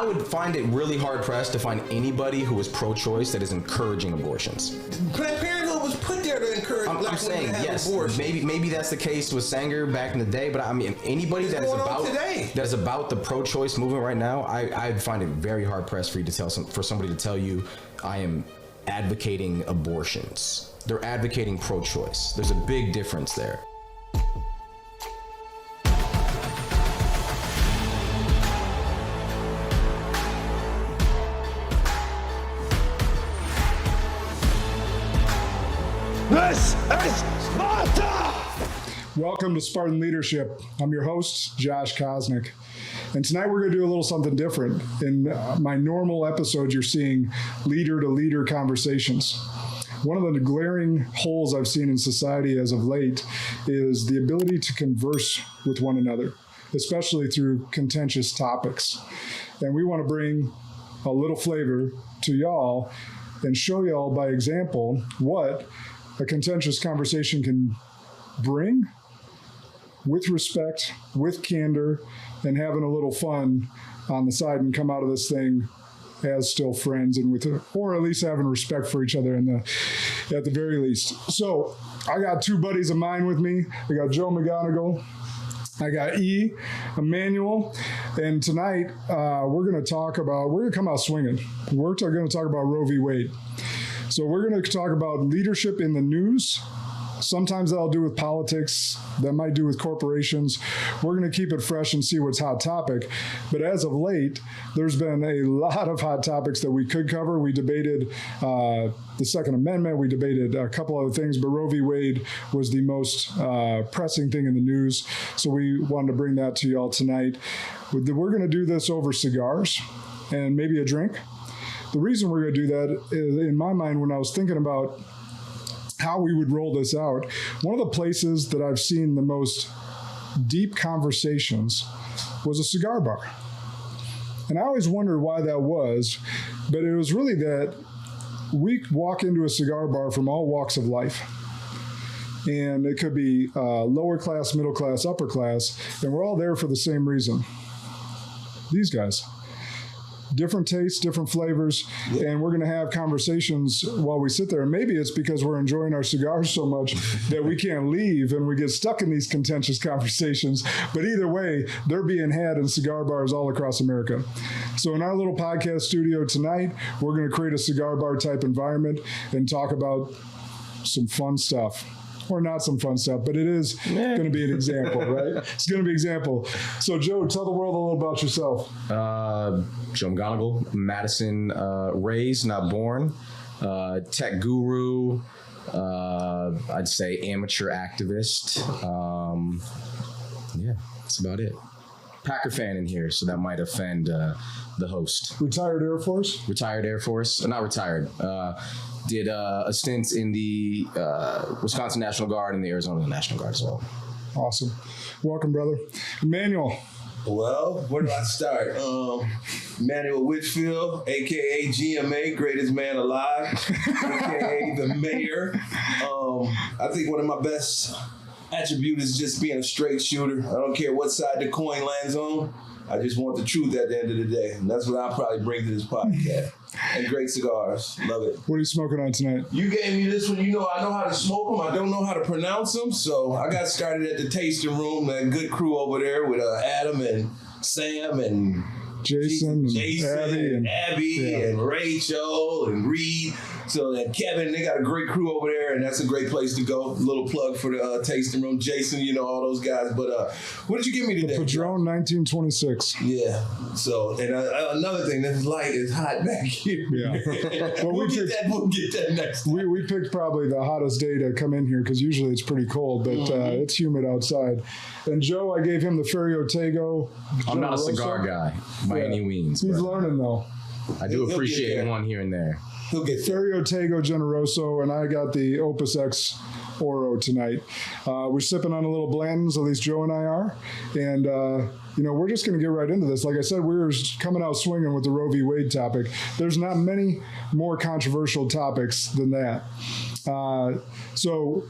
I would find it really hard pressed to find anybody who is pro-choice that is encouraging abortions. Planned Parenthood was put there to encourage black women saying, to have yes, abortions. maybe that's the case with Sanger back in the day, but I mean, anybody that is about the pro-choice movement right now, I'd find it very hard pressed for you to for somebody to tell you I am advocating abortions. They're advocating pro-choice. There's a big difference there. This is Sparta! Welcome to Spartan Leadership. I'm your host, Josh Kosnick. And tonight we're going to do a little something different. In my normal episodes, you're seeing leader-to-leader conversations. One of the glaring holes I've seen in society as of late is the ability to converse with one another, especially through contentious topics. And we want to bring a little flavor to y'all and show y'all by example what a contentious conversation can bring with respect, with candor, and having a little fun on the side and come out of this thing as still friends and with, or at least having respect for each other at the very least. So I got two buddies of mine with me. I got Joe McGonigle. I got Emmanuel, and tonight we're going to come out swinging. We're going to talk about Roe V. Wade. So we're going to talk about leadership in the news. Sometimes that'll do with politics. That might do with corporations. We're going to keep it fresh and see what's hot topic. But as of late, there's been a lot of hot topics that we could cover. We debated the Second Amendment. We debated a couple other things, but Roe v. Wade was the most pressing thing in the news. So we wanted to bring that to y'all tonight. We're going to do this over cigars and maybe a drink. The reason we're going to do that is, in my mind, when I was thinking about how we would roll this out, one of the places that I've seen the most deep conversations was a cigar bar. And I always wondered why that was, but it was really that we walk into a cigar bar from all walks of life. And it could be lower class, middle class, upper class, and we're all there for the same reason. These guys. Different tastes, different flavors, and we're going to have conversations while we sit there. And maybe it's because we're enjoying our cigars so much that we can't leave and we get stuck in these contentious conversations. But either way, they're being had in cigar bars all across America. So in our little podcast studio tonight, we're going to create a cigar bar type environment and talk about some fun stuff. Or not some fun stuff, but it is going to be an example, right? It's going to be an example. So, Joe, tell the world a little about yourself. Joe McGonigle, Madison, raised, not born, tech guru, I'd say amateur activist. Yeah, that's about it. Packer fan in here, so that might offend the host. Retired Air Force? Retired Air Force. Not retired. Did a stint in the Wisconsin National Guard and the Arizona National Guard as well. Awesome. Welcome, brother. Emmanuel. Well, where do I start? Emmanuel Whitfield, a.k.a. GMA, greatest man alive, a.k.a. the mayor. I think one of my best attributes is just being a straight shooter. I don't care what side the coin lands on. I just want the truth at the end of the day. And that's what I'll probably bring to this podcast. And great cigars. Love it. What are you smoking on tonight? You gave me this one. You know I know how to smoke them. I don't know how to pronounce them. So I got started at the tasting room. That good crew over there with Adam and Sam and Jason and Abby and Rachel and Reed. So and Kevin, they got a great crew over there, and that's a great place to go. A little plug for the tasting room. Jason, you know, all those guys. But what did you give me today? The Padron 1926. Yeah. So, and another thing, this light is hot back here. Yeah. Well, we'll get that next time. We picked probably the hottest day to come in here because usually it's pretty cold, but it's humid outside. And Joe, I gave him the Ferio Tego. I'm not a cigar guy by any means. He's learning though. I do appreciate one here and there. He'll get Ferio Tego Generoso, and I got the Opus X Oro tonight. We're sipping on a little blends, at least Joe and I are. And, we're just going to get right into this. Like I said, we were coming out swinging with the Roe v. Wade topic. There's not many more controversial topics than that. So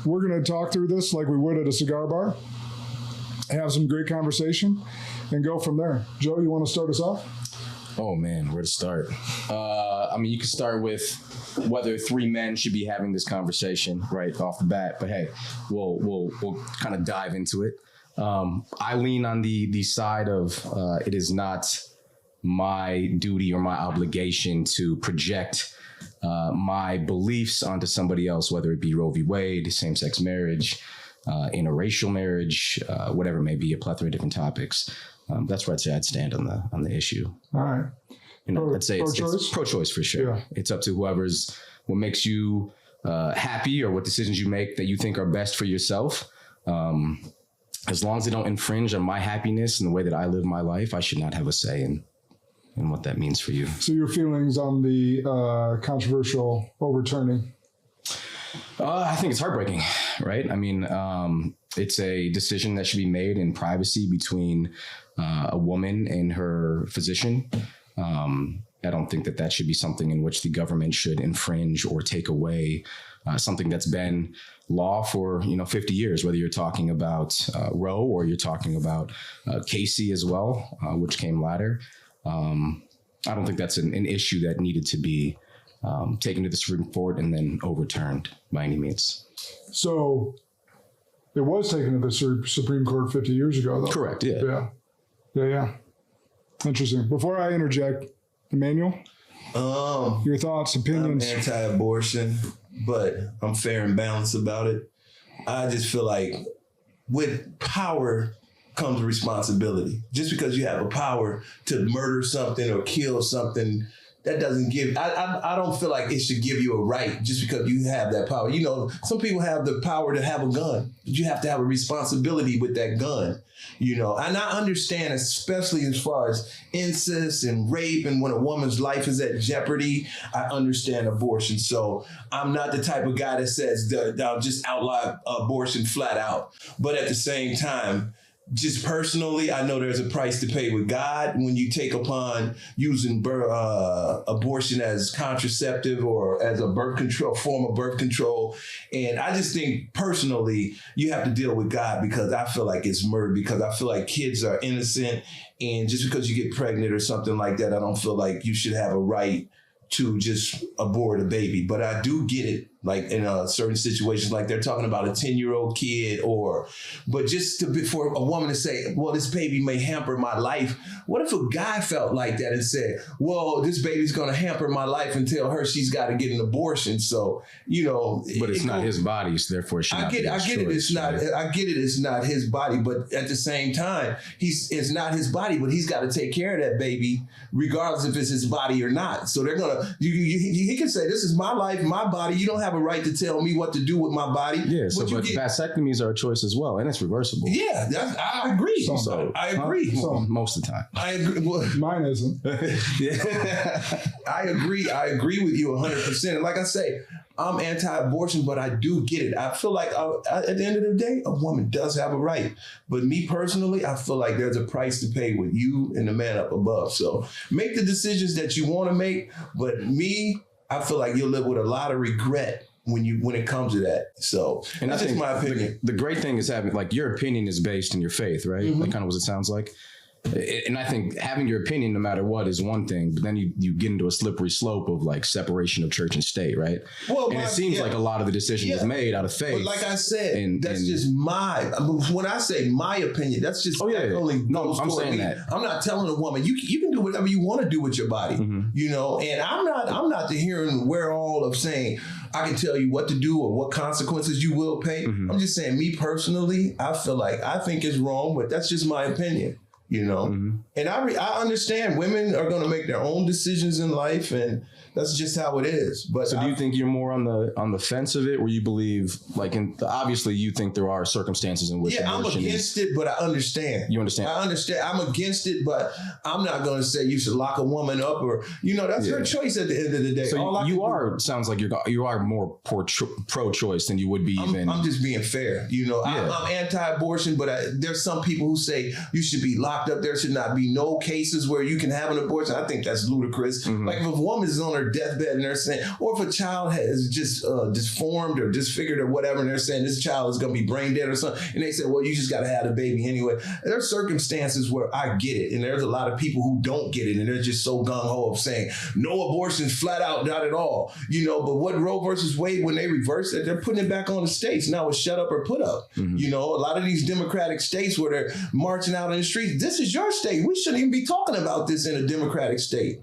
we're going to talk through this like we would at a cigar bar, have some great conversation, and go from there. Joe, you want to start us off? Oh man, where to start? I mean, you can start with whether 3 men should be having this conversation right off the bat. But hey, we'll kind of dive into it. I lean on the side of it is not my duty or my obligation to project my beliefs onto somebody else, whether it be Roe v. Wade, same-sex marriage, interracial marriage, whatever it may be, a plethora of different topics. That's where I'd say I'd stand on the issue. All right. I'd say it's pro-choice for sure. Yeah. It's up to what makes you happy or what decisions you make that you think are best for yourself. As long as they don't infringe on my happiness and the way that I live my life, I should not have a say in what that means for you. So your feelings on the controversial overturning? I think it's heartbreaking, right? I mean, it's a decision that should be made in privacy between a woman and her physician. I don't think that should be something in which the government should infringe or take away something that's been law for 50 years, whether you're talking about Roe or you're talking about Casey as well, which came later. I don't think that's an issue that needed to be taken to the Supreme Court and then overturned by any means. So it was taken to the Supreme Court 50 years ago, though. Correct, yeah. Yeah. Interesting. Before I interject, Emmanuel, your thoughts, opinions? I'm anti-abortion, but I'm fair and balanced about it. I just feel like with power comes responsibility. Just because you have a power to murder something or kill something, that doesn't give, I don't feel like it should give you a right just because you have that power. Some people have the power to have a gun, but you have to have a responsibility with that gun, and I understand, especially as far as incest and rape and when a woman's life is at jeopardy, I understand abortion. So I'm not the type of guy that says I'll just outlaw abortion flat out. But at the same time, just personally, I know there's a price to pay with God when you take upon using abortion as contraceptive or as a form of birth control. And I just think personally, you have to deal with God because I feel like it's murder, because I feel like kids are innocent. And just because you get pregnant or something like that, I don't feel like you should have a right to just abort a baby. But I do get it, like in certain situations, like they're talking about a 10-year-old kid, but just for a woman to say, well, this baby may hamper my life. What if a guy felt like that and said, well, this baby's going to hamper my life and tell her she's got to get an abortion? So, But it's not his body, so therefore it should not be his choice. I get it. It's not his body, but at the same time, it's not his body, but he's got to take care of that baby, regardless if it's his body or not. So they're going to, he can say, this is my life, my body. You don't have a right to tell me what to do with my body. Yeah, but vasectomies are a choice as well, and it's reversible. Yeah, I agree. I agree. Most of the time. I agree. Well, mine isn't. Yeah. I agree with you 100%. And like I say, I'm anti-abortion, but I do get it. I feel like at the end of the day, a woman does have a right. But me personally, I feel like there's a price to pay with you and the man up above. So make the decisions that you want to make. But me, I feel like you'll live with a lot of regret when it comes to that. So, and that's just my opinion. The great thing is having, like, your opinion is based in your faith, right? Mm-hmm. Like kind of what it sounds like. And I think having your opinion no matter what is one thing, but then you get into a slippery slope of like separation of church and state, right? Well, and it seems like a lot of the decision was made out of faith. But like I said, just when I say my opinion, that's just only goes I'm saying me. That. I'm not telling a woman you can do whatever you want to do with your body, and I'm not to hearing where all of saying I can tell you what to do or what consequences you will pay. Mm-hmm. I'm just saying, me personally, I think it's wrong, but that's just my opinion. And I understand women are going to make their own decisions in life, and that's just how it is. But so, do you think you're more on the fence of it, where you believe, like, obviously you think there are circumstances in which I'm against it, but I understand. You understand? I understand. I'm against it, but I'm not going to say you should lock a woman up, or that's her choice at the end of the day. So sounds like you are more pro-choice than you would be. I'm just being fair. I'm anti-abortion, but there's some people who say you should be locked locked up. There should not be no cases where you can have an abortion. I think that's ludicrous. Like if a woman is on her deathbed and they're saying, or if a child has just disformed or disfigured or whatever, and they're saying this child is going to be brain dead or something, and they say, well, you just got to have the baby anyway. There are circumstances where I get it, and there's a lot of people who don't get it, and they're just so gung-ho of saying no abortions, flat out, not at all. But what Roe versus Wade, when they reverse it, they're putting it back on the states. Now it's shut up or put up. A lot of these Democratic states where they're marching out in the streets, this is your state. We shouldn't even be talking about this in a Democratic state,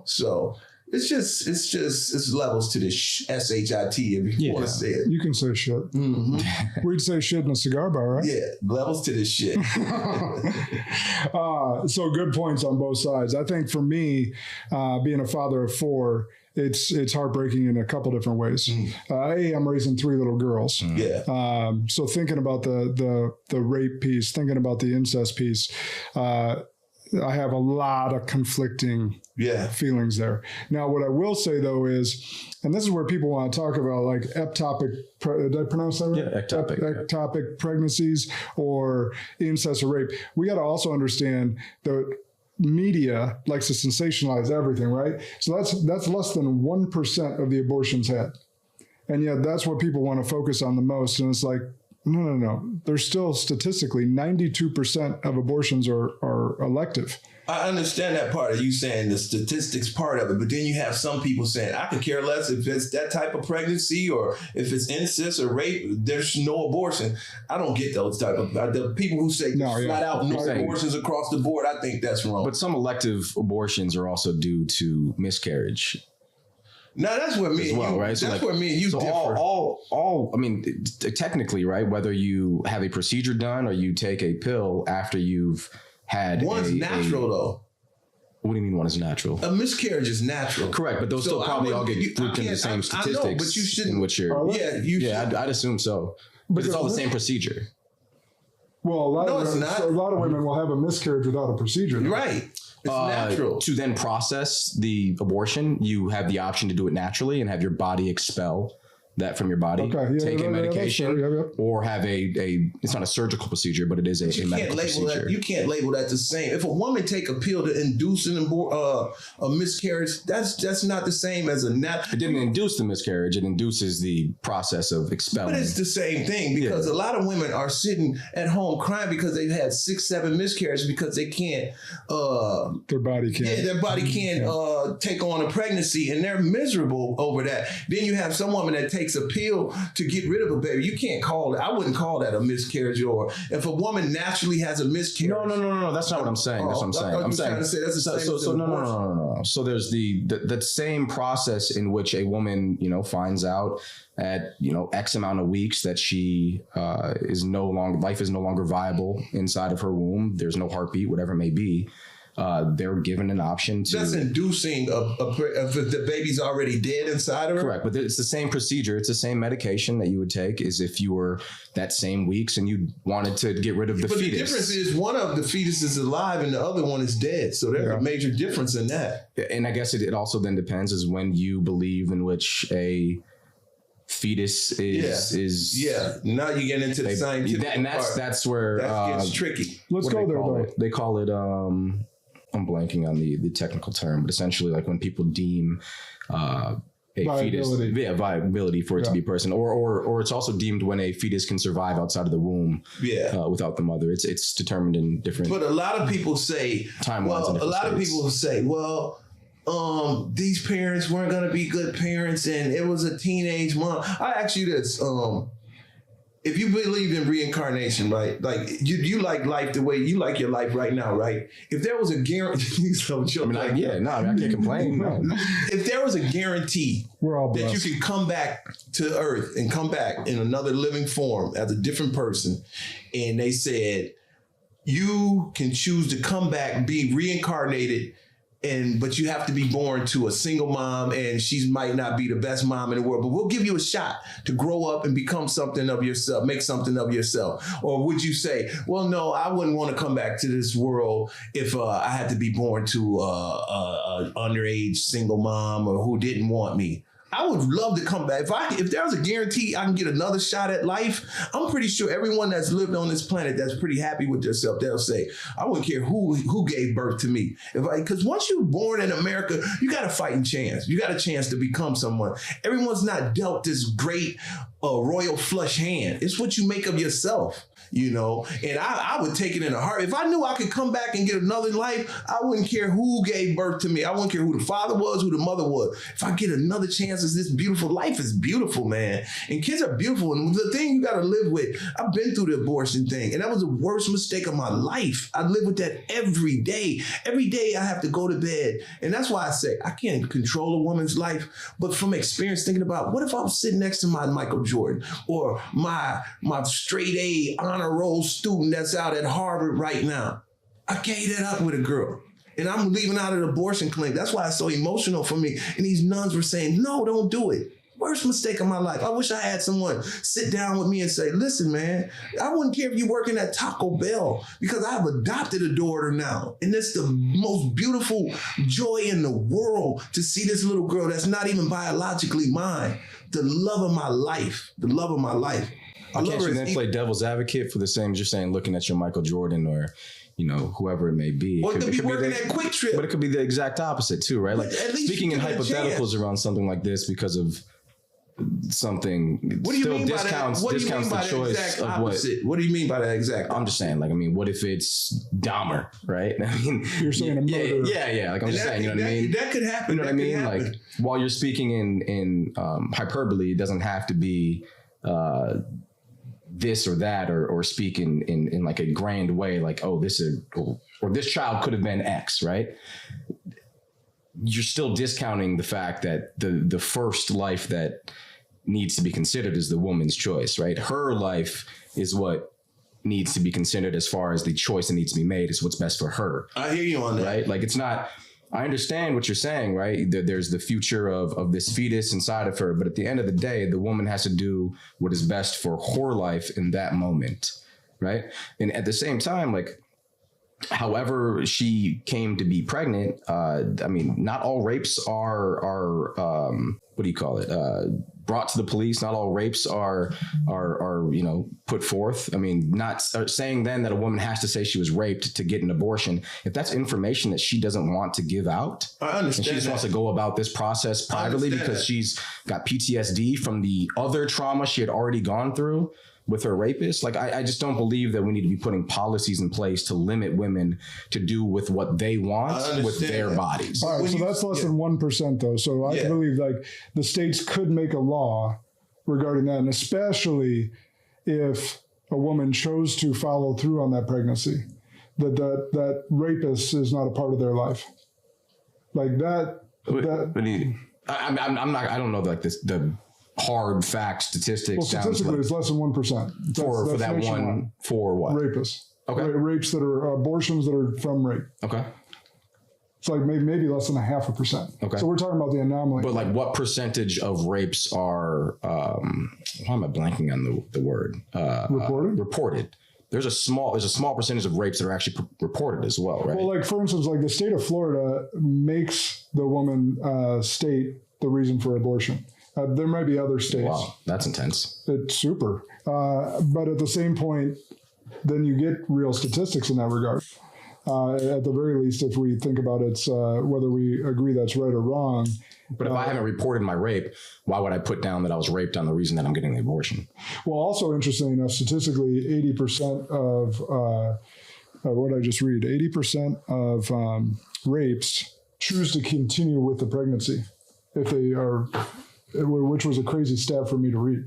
So it's levels to this shit, if you want to say it. You can say shit. We'd say shit in a cigar bar, right? Yeah, levels to this shit. So good points on both sides. I think for me, being a father of 4, it's heartbreaking in a couple different ways. I'm raising 3 little girls. Yeah. So thinking about the rape piece, thinking about the incest piece, I have a lot of conflicting feelings there. Now, what I will say though is, and this is where people want to talk about like ectopic, did I pronounce that right? Yeah, ectopic. Ectopic pregnancies or incest or rape. We got to also understand that media likes to sensationalize everything, right? So that's less than 1% of the abortions had. And yet that's what people want to focus on the most. And it's like, no. There's still statistically 92% of abortions are elective. I understand that part of you saying the statistics part of it, but then you have some people saying, I could care less if it's that type of pregnancy or if it's incest or rape, there's no abortion. I don't get those type of, the people who say flat out no abortions across the board, I think that's wrong. But some elective abortions are also due to miscarriage. No, that's where me and you, right? So that's where me and you differ. I mean, technically, right? Whether you have a procedure done or you take a pill after you've had one's natural though. What do you mean one is natural? A miscarriage is natural. Correct, but those still probably all get grouped in the same statistics. I know, but you shouldn't. In which you're, I'd assume so. But it's all the same procedure. Well, a lot of women will have a miscarriage without a procedure. Right. It's natural. To then process the abortion, you have the option to do it naturally and have your body expel that from your body, take a medication, or have it's not a surgical procedure, but it is a medical procedure. You can't label that the same. If a woman take a pill to induce a miscarriage, that's not the same as a natural. It didn't induce the miscarriage. It induces the process of expelling. But it's the same thing because a lot of women are sitting at home crying because they've had 6-7 miscarriages because they can't. Their body can't. Yeah, their body can't take on a pregnancy, and they're miserable over that. Then you have some woman that takes a pill to get rid of a baby. You can't call it. I wouldn't call that a miscarriage. Or if a woman naturally has a miscarriage. No. That's not what I'm saying. That's what I'm saying. I'm saying. Trying to say that's the same. So no. So there's the same process in which a woman, finds out at X amount of weeks that she life is no longer viable inside of her womb. There's no heartbeat, whatever it may be. They're given an option to. That's inducing if the baby's already dead inside of her. Correct, but it's the same procedure. It's the same medication that you would take as if you were that same weeks and you wanted to get rid of the fetus. But the difference is one of the fetus is alive and the other one is dead. So there's a major difference in that. And I guess it also then depends is when you believe in which a fetus is now you get into the scientific part. That's where that gets tricky. Let's go there though. They call it I'm blanking on the technical term, but essentially like when people deem a viability. fetus, viability for it to be a person, or it's also deemed when a fetus can survive outside of the womb, without the mother. It's determined in different. But a lot of people say timelines. A lot of people say, these parents weren't going to be good parents, and it was a teenage mom. I ask you this. If you believe in reincarnation, right? Like you like life the way you like your life right now, right? If there was a guarantee, I can't complain. No. If there was a guarantee that you could come back to Earth and come back in another living form as a different person, and they said you can choose to come back, be reincarnated, but you have to be born to a single mom, and she might not be the best mom in the world, but we'll give you a shot to grow up and become something of yourself, make something of yourself. Or would you say, well, no, I wouldn't want to come back to this world if I had to be born to an underage single mom or who didn't want me? I would love to come back. If there was a guarantee I can get another shot at life, I'm pretty sure everyone that's lived on this planet that's pretty happy with themselves, they'll say, I wouldn't care who gave birth to me. Because once you're born in America, you got a fighting chance. You got a chance to become someone. Everyone's not dealt this great royal flush hand. It's what you make of yourself. And I would take it in a heart. If I knew I could come back and get another life, I wouldn't care who gave birth to me. I wouldn't care who the father was, who the mother was. If I get another chance at this beautiful life, is beautiful, man. And kids are beautiful. And the thing you got to live with, I've been through the abortion thing, and that was the worst mistake of my life. I live with that every day. Every day I have to go to bed. And that's why I say I can't control a woman's life. But from experience, thinking about, what if I was sitting next to my Michael Jordan or my straight A honor roll student that's out at Harvard right now? I gave that up with a girl. And I'm leaving out an abortion clinic. That's why it's so emotional for me. And these nuns were saying, no, don't do it. Worst mistake of my life. I wish I had someone sit down with me and say, listen, man, I wouldn't care if you working at Taco Bell, because I've adopted a daughter now. And it's the most beautiful joy in the world to see this little girl that's not even biologically mine. The love of my life. The love of my life. Can't you then play devil's advocate for the same as you're saying, looking at your Michael Jordan or, whoever it may be? Or it could be working at Quick Trip. But it could be the exact opposite too, right? Like, speaking in hypotheticals around something like this because of something, what do you still mean discounts the choice of what. What do you mean by that exact? I'm just saying, what if it's Dahmer, right? You're saying a murder. Yeah. Like I'm just saying, you know what I mean? That could happen. You know what I mean? Like, while you're speaking in hyperbole, it doesn't have to be this or that, or speak in like a grand way, like, oh, this child could have been X, right? You're still discounting the fact that the first life that needs to be considered is the woman's choice, right? Her life is what needs to be considered as far as the choice that needs to be made is what's best for her. I hear you on that. Right? Like, it's not, I understand what you're saying, right? There's the future of this fetus inside of her, but at the end of the day, the woman has to do what is best for her life in that moment, right? And at the same time, like, however she came to be pregnant, not all rapes are brought to the police. Not all rapes are put forth. Not saying then that a woman has to say she was raped to get an abortion. If that's information that she doesn't want to give out, I understand, and she just wants to go about this process privately because she's got PTSD from the other trauma she had already gone through with her rapist. Like, I just don't believe that we need to be putting policies in place to limit women to do with what they want with their bodies. All right, so that's less than 1% though. So I believe like the states could make a law regarding that, and especially if a woman chose to follow through on that pregnancy, that rapist is not a part of their life. Like that. I don't know, like this, the hard fact statistics. Well, statistically, it's less than 1%. For that one, for what? Rapists. Okay. Rapes that are abortions that are from rape. Okay. It's like maybe less than 0.5%. Okay. So we're talking about the anomaly. But like, what percentage of rapes are, why am I blanking on the word? Reported? Reported. There's a small percentage of rapes that are actually reported as well, right? Well, like, for instance, like the state of Florida makes the woman state the reason for abortion. There might be other states. Wow, that's intense. It's super. But at the same point, then you get real statistics in that regard. At the very least, if we think about it, whether we agree that's right or wrong. But if I haven't reported my rape, why would I put down that I was raped on the reason that I'm getting the abortion? Well, also interestingly enough, statistically, 80% of what I just read, 80% of rapes choose to continue with the pregnancy if they are, which was a crazy stat for me to read.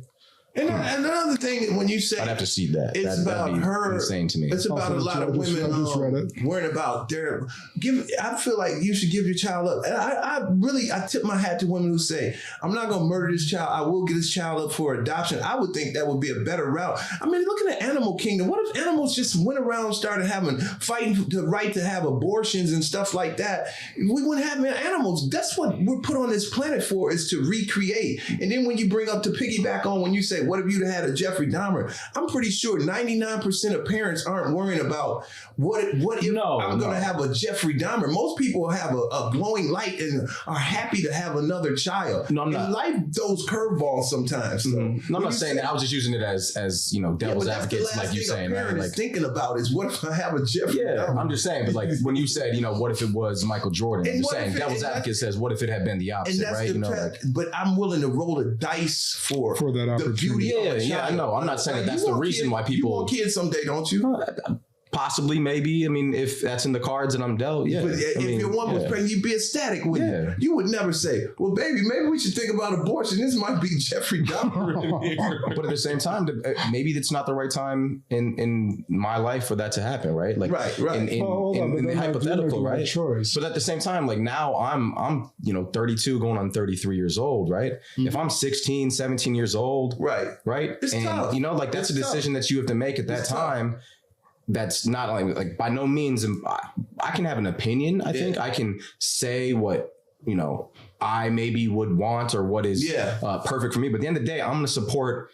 And another thing, when you say I'd have to see that. It's about her. Insane to me. It's about a lot of women worrying about their. I feel like you should give your child up. And I tip my hat to women who say, "I'm not going to murder this child. I will get this child up for adoption." I would think that would be a better route. I mean, look at the animal kingdom. What if animals just went around and started fighting for the right to have abortions and stuff like that? We wouldn't have animals. That's what we're put on this planet for, is to recreate. And then when you bring up, to piggyback on when you say, said, what if you'd had a Jeffrey Dahmer? I'm pretty sure 99% of parents aren't worrying about what if I'm going to have a Jeffrey Dahmer. Most people have a glowing light and are happy to have another child. No, I'm not. And life throws curveballs sometimes. So. No, I'm not saying that. I was just using it as devil's advocate, like you saying. A parent is thinking about is what if I have a Jeffrey Dahmer? I'm just saying, but like when you said, what if it was Michael Jordan? I'm just saying, devil's advocate says, what if it had been the opposite, right? But I'm willing to roll the dice for that opportunity. The beauty of a child. Yeah, I know. I'm not saying that's the reason why people... You want kids someday, don't you? Possibly, maybe. I mean, if that's in the cards and I'm dealt, yeah. But if your woman was pregnant, you'd be ecstatic with it. You would never say, well, baby, maybe we should think about abortion. This might be Jeffrey Dahmer. But at the same time, maybe it's not the right time in my life for that to happen, right? Like, right. In the hypothetical, right? Choice. But at the same time, like now I'm 32 going on 33 years old, right? Mm-hmm. If I'm 16, 17 years old, right? It's tough. That's a decision that you have to make at that time. Tough. That's not like by no means I can have an opinion. I think I can say what I maybe would want or what is perfect for me. But at the end of the day, I'm going to support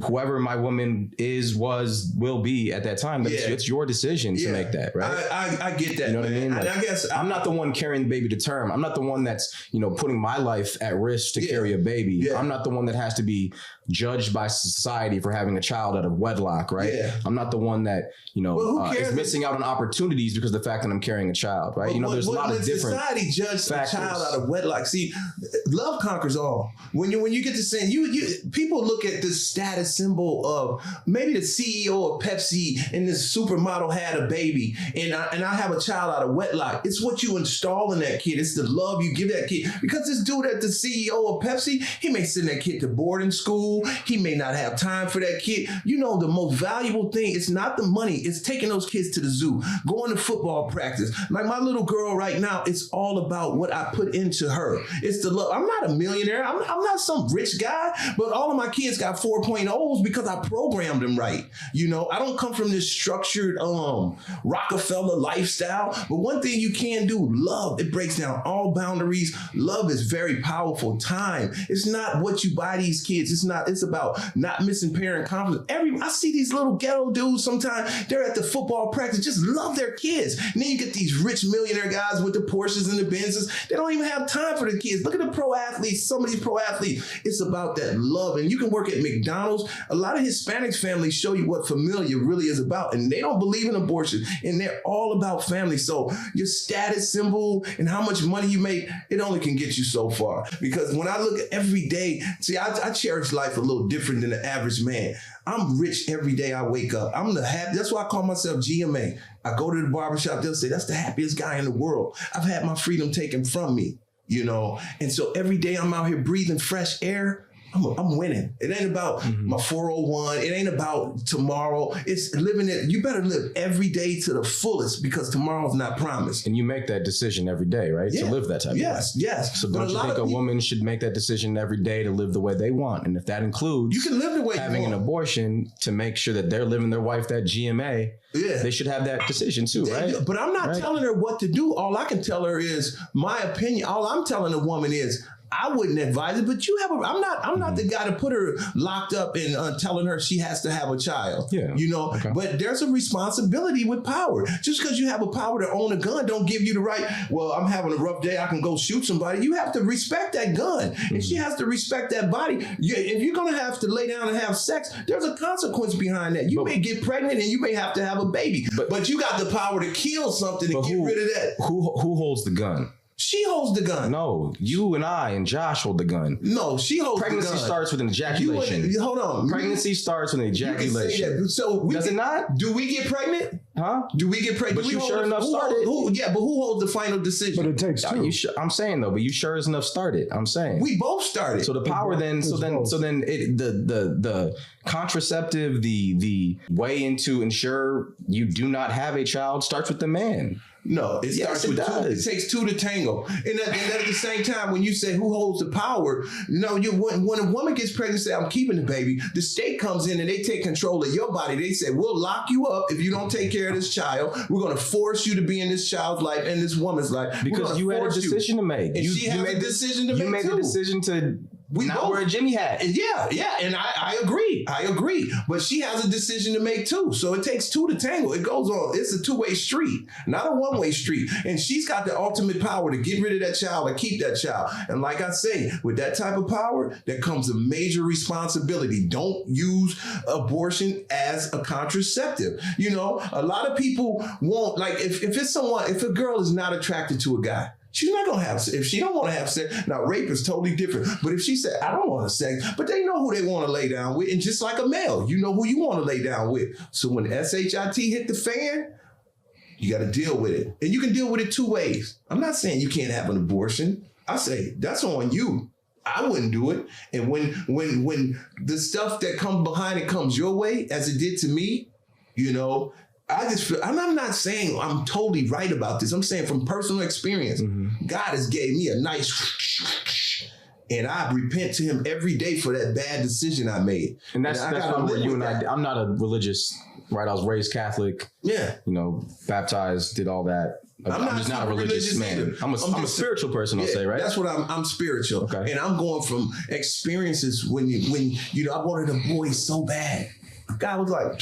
whoever my woman will be at that time. But it's your decision to make that, right? I get that. You know what I mean? Like, I guess I'm not the one carrying the baby to term. I'm not the one that's putting my life at risk to carry a baby. Yeah. I'm not the one that has to be judged by society for having a child out of wedlock, right? Yeah. I'm not the one that is missing out on opportunities because of the fact that I'm carrying a child, right? There's a lot of different society judge the child out of wedlock. See, love conquers all. When you get to saying people look at this status symbol of maybe the CEO of Pepsi and this supermodel had a baby and I have a child out of wedlock. It's what you install in that kid. It's the love you give that kid. Because this dude at the CEO of Pepsi, he may send that kid to boarding school. He may not have time for that kid. The most valuable thing, it's not the money. It's taking those kids to the zoo, going to football practice. Like my little girl right now, it's all about what I put into her. It's the love. I'm not a millionaire. I'm not some rich guy, but all of my kids got 4.0s because I programmed them right. I don't come from this structured Rockefeller lifestyle, but one thing you can do, love. It breaks down all boundaries. Love is very powerful. Time. It's not what you buy these kids. It's about not missing parent confidence. I see these little ghetto dudes sometimes, they're at the football practice, just love their kids. And then you get these rich millionaire guys with the Porsches and the Benzes. They don't even have time for the kids. Look at the pro athletes, some of these pro athletes. It's about that love. And you can work at McDonald's. A lot of Hispanics families show you what familia really is about. And they don't believe in abortion. And they're all about family. So your status symbol and how much money you make, it only can get you so far. Because when I look at every day, see, I cherish life a little different than the average man. I'm rich every day I wake up. I'm the happy. That's why I call myself GMA. I go to the barbershop, they'll say, that's the happiest guy in the world. I've had my freedom taken from me, And so every day I'm out here breathing fresh air. I'm winning. It ain't about my 401. It ain't about tomorrow. It's living it. You better live every day to the fullest because tomorrow's not promised. And you make that decision every day, right? To live that type of life. Yes. So don't you think a woman should make that decision every day to live the way they want? And if that includes you can live the way having an abortion to make sure that they're living their wife that GMA, they should have that decision too, right? But I'm not telling her what to do. All I can tell her is my opinion. All I'm telling a woman is I wouldn't advise it, but I'm not the guy to put her locked up and telling her she has to have a child. Yeah. Okay. But there's a responsibility with power. Just because you have a power to own a gun don't give you the right, well, I'm having a rough day, I can go shoot somebody. You have to respect that gun. And she has to respect that body. If you're going to have to lay down and have sex, there's a consequence behind that. You may get pregnant and you may have to have a baby. But you got the power to kill something and get rid of that. Who holds the gun? She holds the gun. No, you and I and Josh hold the gun. No, she holds the gun. Pregnancy starts with an ejaculation. Hold on. Pregnancy starts with an ejaculation. So does it not? Do we get pregnant? Huh? Do we get pregnant? But you sure enough started. But who holds the final decision? But it takes two. I'm saying though, but you sure as enough started. I'm saying we both started. So the power then, the contraceptive, the way into ensure you do not have a child starts with the man. No, it starts with two. It takes two to tango. And at the same time, when you say who holds the power, when a woman gets pregnant, say, I'm keeping the baby, the state comes in and they take control of your body. They say, we'll lock you up if you don't take care of this child. We're going to force you to be in this child's life and this woman's life. Because you had a decision to make. And she had a decision to make, You made the decision to We not both wear a Jimmy hat. Yeah, and I agree. But she has a decision to make too. So it takes two to tangle. It goes on. It's a two-way street, not a one-way street. And she's got the ultimate power to get rid of that child and keep that child. And like I say, with that type of power, there comes a major responsibility. Don't use abortion as a contraceptive. You know, a lot of people won't, like, if a girl is not attracted to a guy, she's not gonna have, if she don't want to have sex. Now, rape is totally different. But if she said, I don't want to sex, but they know who they want to lay down with. And just like a male, you know who you want to lay down with. So when SHIT hit the fan, you got to deal with it. And you can deal with it two ways. I'm not saying you can't have an abortion. I say that's on you. I wouldn't do it. And when the stuff that comes behind it comes your way, as it did to me, you know, I just feel, and I'm not saying I'm totally right about this. I'm saying from personal experience, God has gave me a nice, and I repent to him every day for that bad decision I made. And that's where you and I'm not a religious, right? I was raised Catholic. Yeah. You know, baptized, did all that. I'm just not a religious man. I'm a spiritual person, I'll say, right? That's what I'm spiritual. Okay. And I'm going from experiences when you know, I wanted a boy so bad. God was like,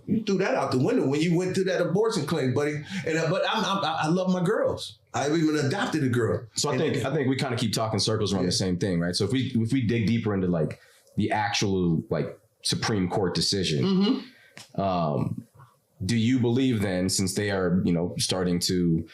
you threw that out the window when you went to that abortion clinic, buddy. And but I love my girls. I even adopted a girl. So I think we kind of keep talking circles around the same thing, right? So if we dig deeper into like the actual like Supreme Court decision, do you believe then, since they are, you know, starting to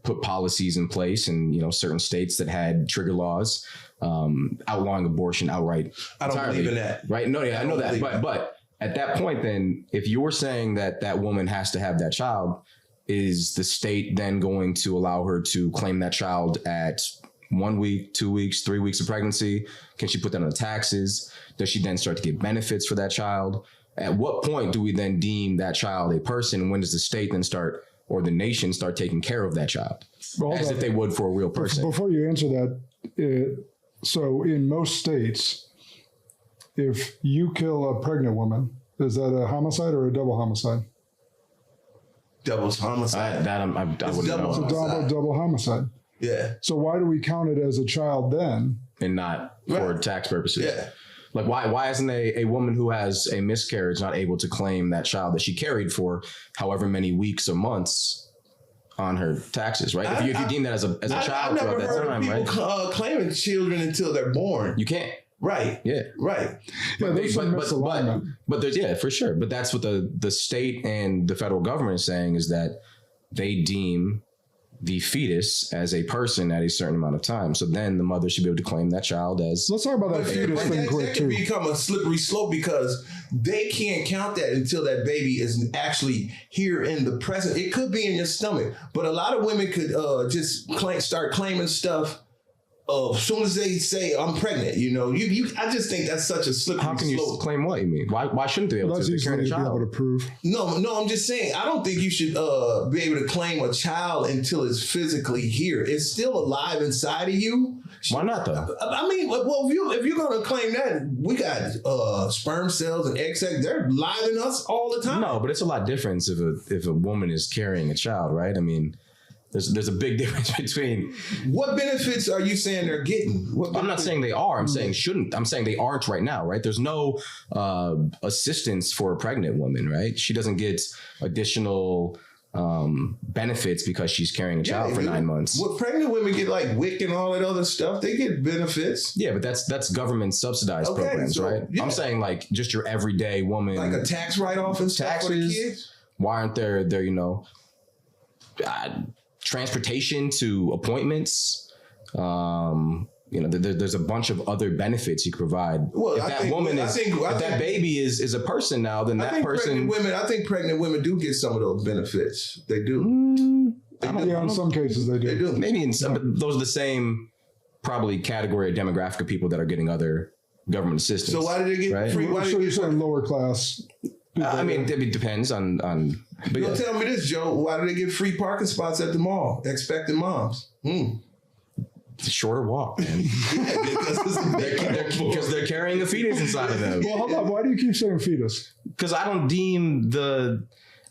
put policies in place in, you know, certain states that had trigger laws outlawing abortion outright? I don't believe in that. Right? No, yeah, I know that, but at that point, then, if you're saying that that woman has to have that child, is the state then going to allow her to claim that child at 1 week, 2 weeks, 3 weeks of pregnancy? Can she put that on the taxes? Does she then start to get benefits for that child? At what point do we then deem that child a person? When does the state then start, or the nation start taking care of that child as if they would for a real person? Before you answer that, so in most states, if you kill a pregnant woman, is that a homicide or a double homicide? Double homicide. I wouldn't know. It's a double homicide. Yeah. So why do we count it as a child then? And not for tax purposes. Yeah. Like why isn't a woman who has a miscarriage not able to claim that child that she carried for however many weeks or months on her taxes, right? If you deem that as a child throughout that time, right? Claiming children until they're born. You can't. Right. Yeah. Right. But yeah, for sure. But that's what the state and the federal government is saying, is that they deem the fetus as a person at a certain amount of time. So then the mother should be able to claim that child as... Let's talk about that fetus thing quick, too. That can become a slippery slope because they can't count that until that baby is actually here in the present. It could be in your stomach, but a lot of women could just start claiming stuff as soon as they say I'm pregnant. You know, I just think that's such a slippery slope. How can you claim what? You mean? Why shouldn't they be able to carry a child? Be able to prove. No, I'm just saying, I don't think you should be able to claim a child until it's physically here. It's still alive inside of you. Why not though? I mean, well, if you're going to claim that, we got sperm cells and egg sacs. They're live in us all the time. No, but it's a lot different if a woman is carrying a child, right? I mean, there's a big difference between... What benefits are you saying they're getting? I'm not saying they are. I'm saying shouldn't. I'm saying they aren't right now, right? There's no assistance for a pregnant woman, right? She doesn't get additional benefits because she's carrying a child for 9 months. Well, pregnant women get like WIC and all that other stuff. They get benefits. Yeah, but that's government subsidized programs, right? Yeah. I'm saying like just your everyday woman. Like a tax write-off and stuff for the kids? Why aren't there you know... transportation to appointments, you know, there's a bunch of other benefits you can provide. Well, if that baby is a person now, then that person. I think pregnant women do get some of those benefits. They do. In some cases they do. They do. Maybe in some, but those are the same probably category or demographic of people that are getting other government assistance. So why did they get free? Why did they get lower class? I mean, it depends on. Don't tell me this, Joe. Why do they get free parking spots at the mall? Expecting moms. It's a shorter walk, man. Because they're carrying a fetus inside of them. Well, hold on. Why do you keep saying fetus? Because I don't deem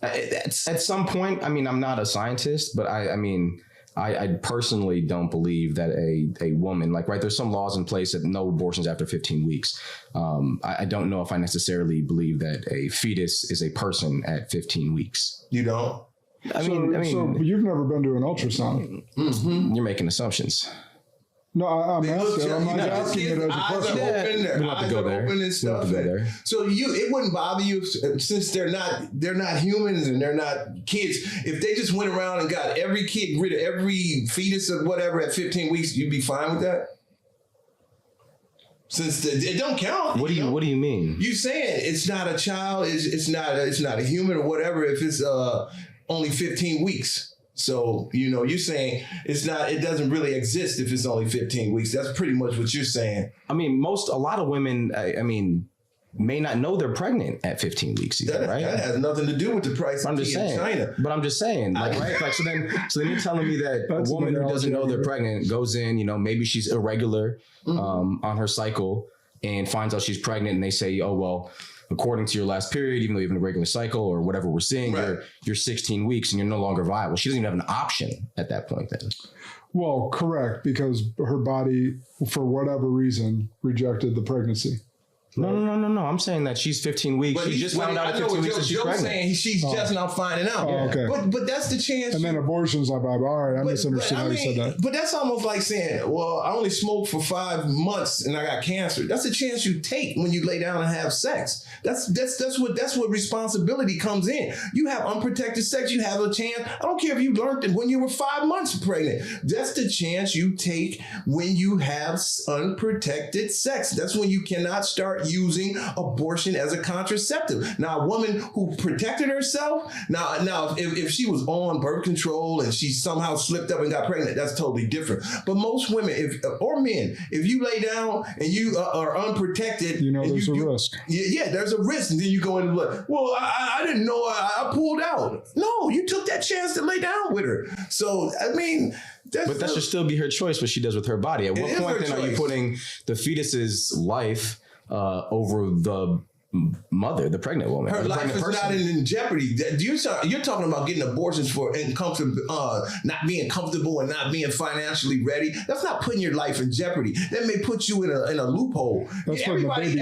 at some point. I mean, I'm not a scientist, but I mean, I personally don't believe that a woman, like, right, there's some laws in place that no abortions after 15 weeks. I don't know if I necessarily believe that a fetus is a person at 15 weeks. You don't? I mean, so you've never been to an ultrasound. Mm-hmm. You're making assumptions. No, I'm asking. I'm not asking it as a question. Their eyes are open and stuff. So it wouldn't bother you since they're not humans and they're not kids. If they just went around and got every kid rid of every fetus or whatever at 15 weeks, you'd be fine with that. Since it don't count. What do you mean? You saying it's not a child? It's not a human or whatever if it's only 15 weeks. So, you're saying it doesn't really exist if it's only 15 weeks. That's pretty much what you're saying. I mean, a lot of women, may not know they're pregnant at 15 weeks either, right? That has nothing to do with the price of tea in China. But I'm just saying, like, right? Like, so then you're telling me that a woman who doesn't know they're pregnant goes in, maybe she's irregular on her cycle and finds out she's pregnant, and they say, oh, well, according to your last period, even though you have a regular cycle or whatever we're seeing, you're 16 weeks and you're no longer viable. She doesn't even have an option at that point then. Well, correct, because her body, for whatever reason, rejected the pregnancy. No. I'm saying that she's 15 weeks. She just found out at 15 weeks that she's pregnant. Saying she's just now finding out. Oh, okay. But that's the chance. And then abortion's like, all right, I misunderstood how you said that. But that's almost like saying, well, I only smoked for 5 months and I got cancer. That's a chance you take when you lay down and have sex. That's what responsibility comes in. You have unprotected sex. You have a chance. I don't care if you learned it when you were 5 months pregnant. That's the chance you take when you have unprotected sex. That's when you cannot start using abortion as a contraceptive. Now, a woman who protected herself, now if she was on birth control and she somehow slipped up and got pregnant, that's totally different. But most women, or men, if you lay down and you are unprotected, there's a risk. Yeah, there's a risk. And then you go into blood. Well, I didn't know. I pulled out. No, you took that chance to lay down with her. So, I mean, that should still be her choice, what she does with her body. At what point then are you putting the fetus's life over the mother, the pregnant woman? Her life is not in jeopardy. You're talking about getting abortions for not being comfortable and not being financially ready. That's not putting your life in jeopardy. That may put you in a loophole. Everybody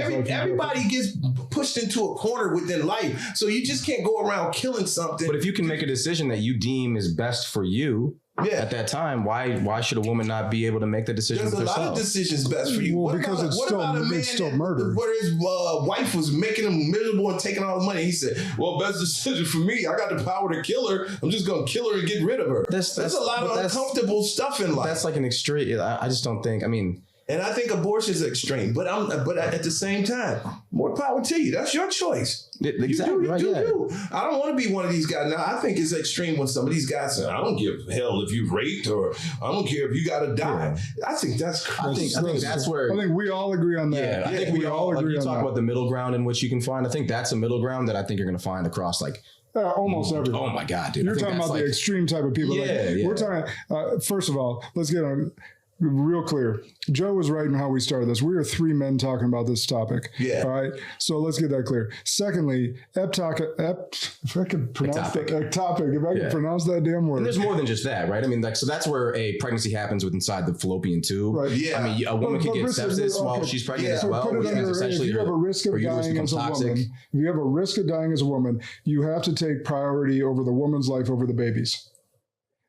gets pushed into a corner within life. So you just can't go around killing something. But if you can make a decision that you deem is best for you, at that time, why should a woman not be able to make the decision with herself? There's a lot of decisions best for you. Well, because it's still murder. Where his wife was making him miserable and taking all his money. He said, well, best decision for me. I got the power to kill her. I'm just going to kill her and get rid of her. There's a lot of uncomfortable stuff in life. That's like an extreme. I just don't think, and I think abortion is extreme, but at the same time, more power to you. That's your choice. Exactly. You. I don't want to be one of these guys. Now, I think it's extreme when some of these guys say, I don't give a hell if you raped or I don't care if you got to die. Yeah. I think that's crazy. I think that's where... I think we all agree on that. Yeah, I think we all agree on that. You talk about the middle ground in which you can find. I think that's a middle ground that I think you're going to find across almost everyone. Oh my God, dude. You're talking about the extreme type of people. We're talking, first of all, let's get on... Real clear. Joe was right in how we started this. We are 3 men talking about this topic. Yeah. All right. So let's get that clear. Secondly, if I could pronounce that damn word. And there's more than just that, right? So that's where a pregnancy happens with inside the fallopian tube. Right. Yeah. A woman can get sepsis while she's pregnant as well. Which means essentially if you have a risk of dying as a woman, if you have a risk of dying as a woman, you have to take priority over the woman's life over the baby's.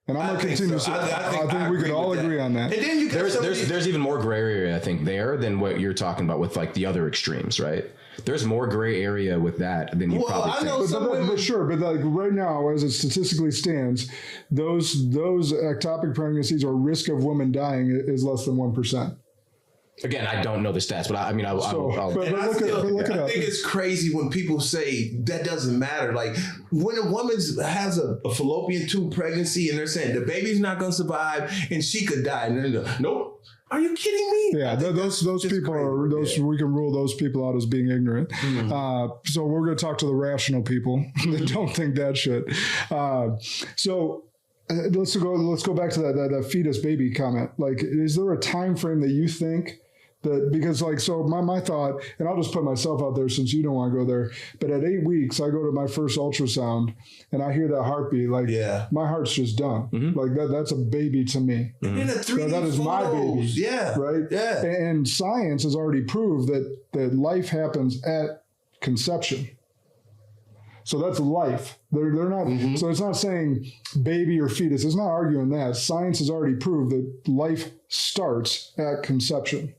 And I'm going to continue. So. I think we could all agree on that. And then there's even more gray area, I think, there than what you're talking about with like the other extremes, right? There's more gray area with that than you probably think. But like right now, as it statistically stands, those ectopic pregnancies or risk of women dying is less than 1%. Again, I don't know the stats, but I think it's crazy when people say that doesn't matter. Like when a woman has a fallopian tube pregnancy and they're saying the baby's not going to survive and she could die, and then nope. Are you kidding me? Yeah, those people are those. Yeah. We can rule those people out as being ignorant. Mm-hmm. So we're going to talk to the rational people that don't think that shit. Let's go back to that fetus baby comment. Like, is there a time frame that you think That because like, so my thought, and I'll just put myself out there since you don't want to go there, but at 8 weeks, I go to my first ultrasound and I hear that heartbeat, like my heart's just done. Like that's a baby to me. That is my baby. Yeah. Right. Yeah. And science has already proved that life happens at conception. So that's life. They're not, so it's not saying baby or fetus. It's not arguing that. Science has already proved that life starts at conception.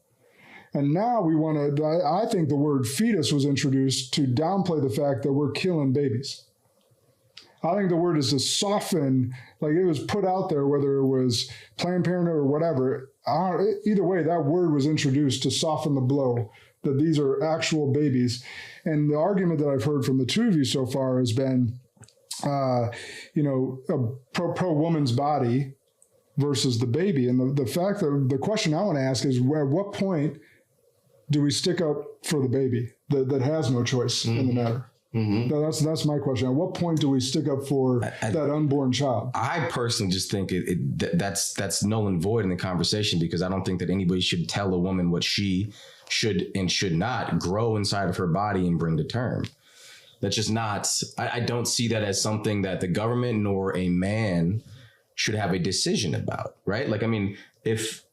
And now we want to, I think the word fetus was introduced to downplay the fact that we're killing babies. I think the word is to soften, like it was put out there, whether it was Planned Parenthood or whatever. Either way, that word was introduced to soften the blow that these are actual babies. And the argument that I've heard from the two of you so far has been, a pro-woman's body versus the baby. And the fact that the question I want to ask is, at what point do we stick up for the baby that has no choice in the matter? That's my question. At what point do we stick up for that unborn child? I personally just think that's null and void in the conversation, because I don't think that anybody should tell a woman what she should and should not grow inside of her body and bring to term. That's just not, I don't see that as something that the government nor a man should have a decision about, right? Like, I mean, if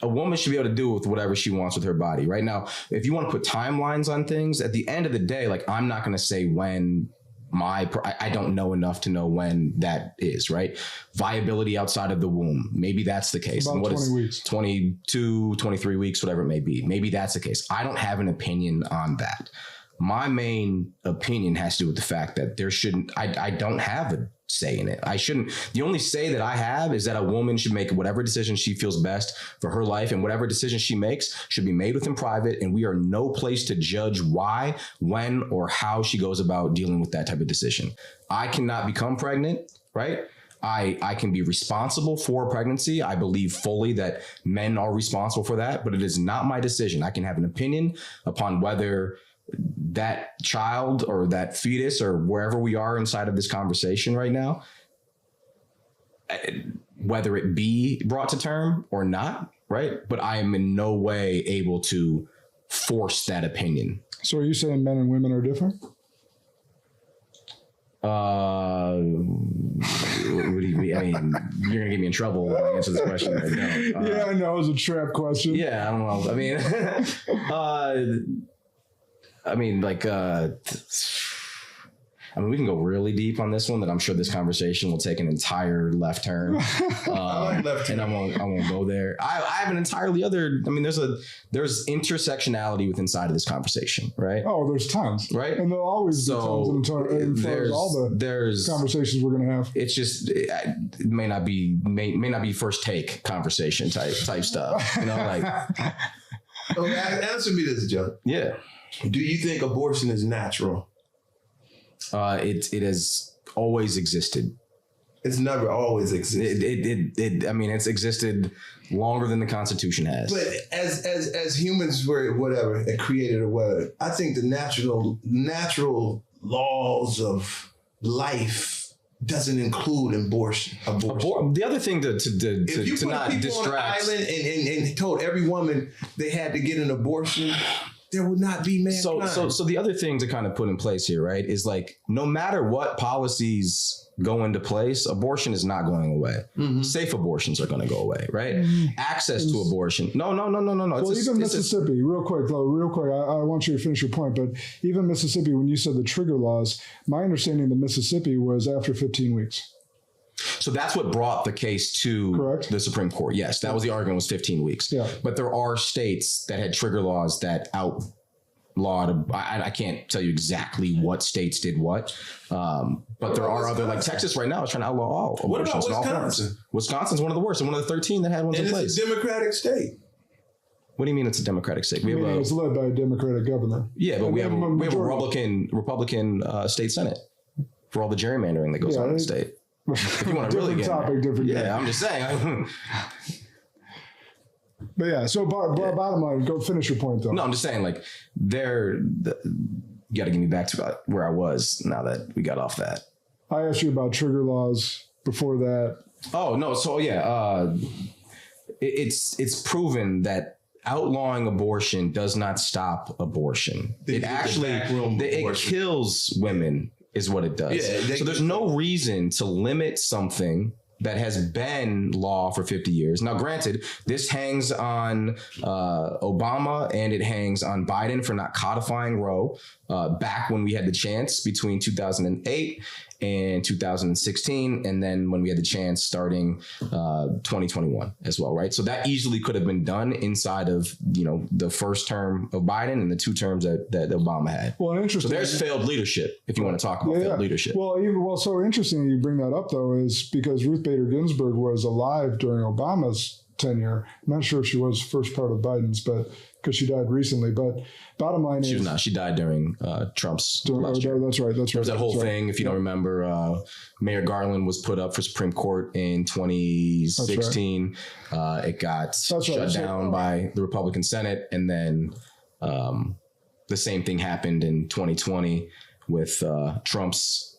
a woman should be able to do with whatever she wants with her body. Right now, if you want to put timelines on things, at the end of the day, like, I'm not going to say when I don't know enough to know when that is, right? Viability outside of the womb. Maybe that's the case. About 20 weeks. 22, 23 weeks, whatever it may be. Maybe that's the case. I don't have an opinion on that. My main opinion has to do with the fact that I don't have a say in it. The only say that I have is that a woman should make whatever decision she feels best for her life, and whatever decision she makes should be made within private, and we are no place to judge why, when, or how she goes about dealing with that type of decision. I cannot become pregnant, right? I can be responsible for pregnancy. I believe fully that men are responsible for that, but it is not my decision. I can have an opinion upon whether that child or that fetus or wherever we are inside of this conversation right now, whether it be brought to term or not, right? But I am in no way able to force that opinion. So are you saying men and women are different? What do you mean? I mean, you're gonna get me in trouble when I answer this question. Right now. Yeah, I know, it was a trap question. Yeah, I don't know. I mean, we can go really deep on this one, that I'm sure this conversation will take an entire left turn. I like left turn. And I won't go there. I have an entirely other, there's intersectionality within inside of this conversation, right? Oh, there's tons. Right. And there'll always be tons in all the conversations we're going to have. It's just, it may not be first take conversation type stuff, Okay, answer me this, John. Yeah. Do you think abortion is natural? It has always existed. It's never always existed. It's existed longer than the Constitution has. But as humans were whatever, created or whatever, I think the natural laws of life doesn't include abortion. The other thing to not distract. On an island and told every woman they had to get an abortion, there would not be mankind. So the other thing to kind of put in place here, right, is like, no matter what policies go into place, abortion is not going away. Mm-hmm. Safe abortions are going to go away, right? Mm-hmm. Access to abortion. No. Well, even Mississippi, real quick, I want you to finish your point, but even Mississippi, when you said the trigger laws, my understanding of Mississippi was after 15 weeks. So that's what brought the case to the Supreme Court. Yes, that was the argument, was 15 weeks. Yeah. But there are states that had trigger laws that outlawed. I can't tell you exactly what states did what. But there are other, like Texas right now is trying to outlaw all abortions. What about Wisconsin? Wisconsin's one of the worst, and one of the 13 that had ones in place. It's a Democratic state. What do you mean it's a Democratic state? It's led by a Democratic governor. Yeah, but we have a Republican state Senate for all the gerrymandering that goes on in the state. If you want to really get different day. I'm just saying. But yeah, so bottom line, go finish your point though. No, I'm just saying, like, you got to get me back to where I was now that we got off that. I asked you about trigger laws before that. Oh no, so yeah, it's proven that outlawing abortion does not stop abortion. It actually it kills women is what it does. Yeah, so there's no reason to limit something that has been law for 50 years. Now, granted, this hangs on Obama and it hangs on Biden for not codifying Roe back when we had the chance between 2008 and 2016. And then when we had the chance starting 2021 as well, right? So that easily could have been done inside of, the first term of Biden and the 2 terms that Obama had. Well, interesting. So there's failed leadership, if you want to talk about failed leadership. Well, so interesting you bring that up, though, is because Ruth Bader Ginsburg was alive during Obama's tenure. I'm not sure if she was first part of Biden's, but because she died recently. But bottom line is... She was not. She died during Trump's last year. That's right. There was that whole thing, if you don't remember, Mayor Garland was put up for Supreme Court in 2016. It got shut down by the Republican Senate. And then the same thing happened in 2020 with Trump's,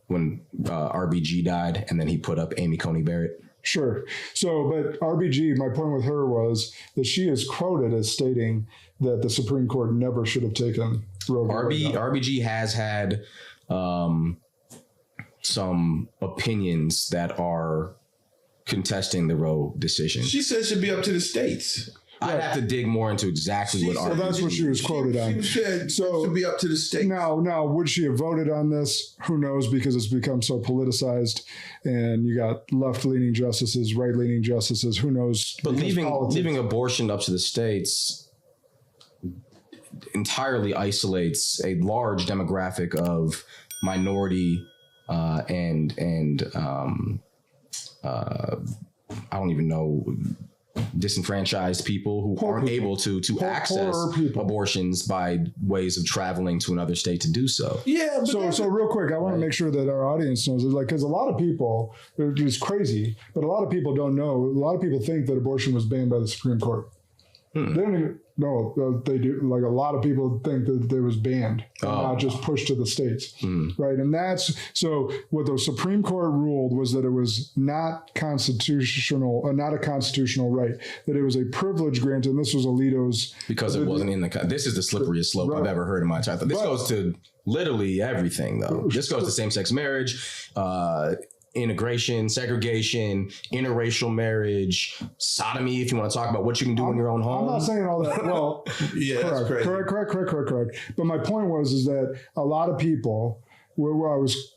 when RBG died, and then he put up Amy Coney Barrett. Sure. So, but RBG, my point with her was that she is quoted as stating that the Supreme Court never should have taken Roe v. RBG has had some opinions that are contesting the Roe decision. She said it should be up to the states. I'd have to dig more into exactly what. So that's what she was quoted on. She said so, it should be up to the states. Now, would she have voted on this? Who knows? Because it's become so politicized, and you got left-leaning justices, right-leaning justices. Who knows? But leaving abortion up to the states entirely isolates a large demographic of minority and I don't even know, disenfranchised people who aren't able to access abortions by ways of traveling to another state to do so. Yeah. But so real quick, I want to make sure that our audience knows, because a lot of people, it's crazy, but a lot of people don't know. A lot of people think that abortion was banned by the Supreme Court. They don't even know. They do. Like, a lot of people think that it was banned, not just pushed to the states, right? And that's so. What the Supreme Court ruled was that it was not constitutional, not a constitutional right. That it was a privilege granted. And this was Alito's, because it wasn't in the. This is the slipperiest slope I've ever heard in my entire life. This goes to literally everything, though. This goes to same-sex marriage. Integration, segregation, interracial marriage, sodomy, if you want to talk about what you can do in your own home. I'm not saying all that. Well, yeah, correct. But my point is that a lot of people, where I was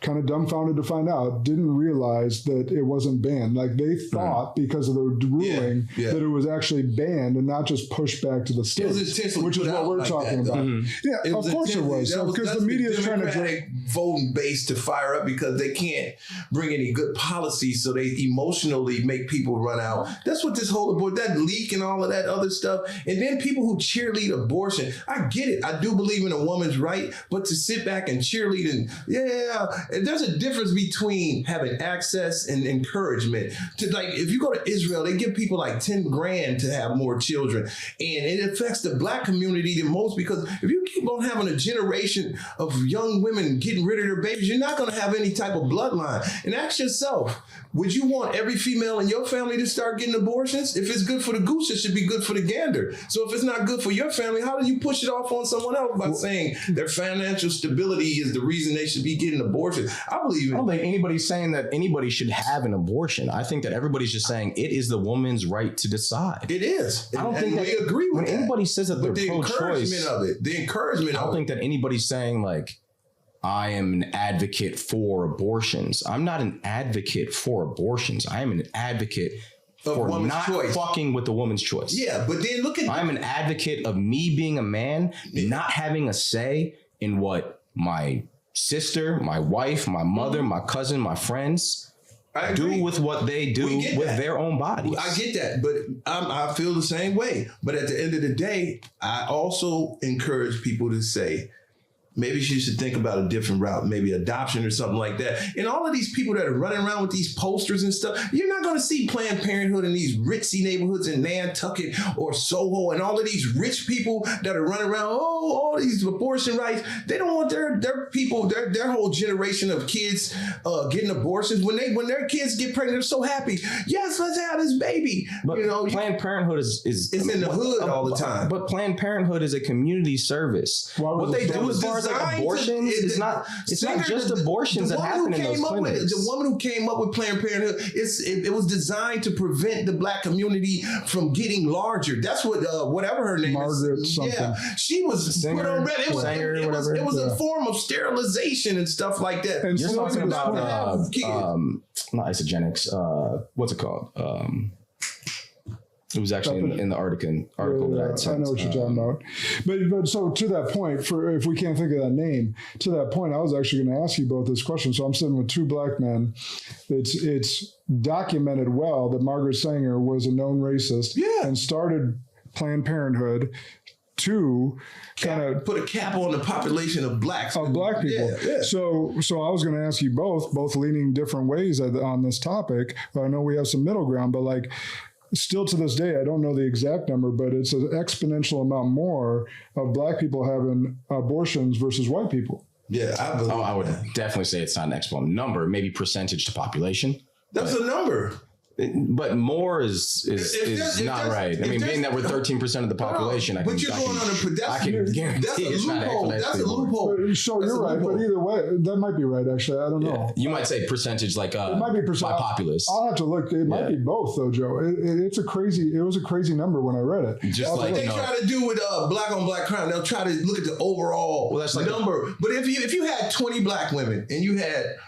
kind of dumbfounded to find out, didn't realize that it wasn't banned. Like, they thought because of the ruling that it was actually banned and not just pushed back to the states, which is what we're talking about. Yeah, of course it was. Because the media is trying to voting base to fire up because they can't bring any good policies, so they emotionally make people run out. That's what this whole that leak and all of that other stuff. And then people who cheerlead abortion, I get it. I do believe in a woman's right, but to sit back and cheerlead and there's a difference between having access and encouragement. To, like, if you go to Israel, they give people like 10 grand to have more children, and it affects the black community the most, because if you keep on having a generation of young women getting rid of their babies, you're not going to have any type of bloodline. And ask yourself, would you want every female in your family to start getting abortions? If it's good for the goose, it should be good for the gander. So if it's not good for your family, how do you push it off on someone else by saying their financial stability is the reason they should be getting abortions? I don't think anybody's saying that anybody should have an abortion. I think that everybody's just saying it is the woman's right to decide. It is. I don't think we agree with that. When anybody says that they're pro-choice, the encouragement I don't think that anybody's saying, like, I am an advocate for abortions. I'm not an advocate for abortions. I am an advocate for not fucking with the woman's choice. Yeah, but then look at... I'm an advocate of me being a man, not having a say in what my sister, my wife, my mother, my cousin, my friends do with what they do with their own bodies. I get that, but I feel the same way. But at the end of the day, I also encourage people to say, maybe she should think about a different route, maybe adoption or something like that. And all of these people that are running around with these posters and stuff, you're not going to see Planned Parenthood in these ritzy neighborhoods in Nantucket or Soho, and all of these rich people that are running around, all these abortion rights. They don't want their people, their whole generation of kids getting abortions. When their kids get pregnant, they're so happy. Yes, let's have this baby. But Planned Parenthood is in the hood all the time. But Planned Parenthood is a community service. What they do as far as like abortions, it's not just abortions that happen in those clinics. The woman who came up with Planned Parenthood, it was designed to prevent the Black community from getting larger. That's what whatever her name Margaret is. something. Yeah, she was put on red. It was a form of sterilization and stuff like that. And you're talking about not isogenics. What's it called? It was actually in the article that I had sent. I know what you're talking about. But so to that point, if we can't think of that name, to that point, I was actually going to ask you both this question. So I'm sitting with two Black men. It's documented well that Margaret Sanger was a known racist and started Planned Parenthood to kind of put a cap on the population of Black people. Yeah. So I was going to ask you both leaning different ways on this topic. But I know we have some middle ground, but like, still to this day, I don't know the exact number, but it's an exponential amount more of Black people having abortions versus white people. Yeah, I would definitely say it's not an exponential number, maybe percentage to population. That's a number. But more is not right. I mean, being that we're 13% of the population, I can guarantee it's not actually. That's a loophole. So you're right, but either way, that might be right. Actually, I don't know. You might say percentage, like it might be by populace. I'll have to look. It might be both, though, Joe. It was a crazy number when I read it. Just like they try to do with Black on Black crime, they'll try to look at the overall number. But if you had 20 Black women and you had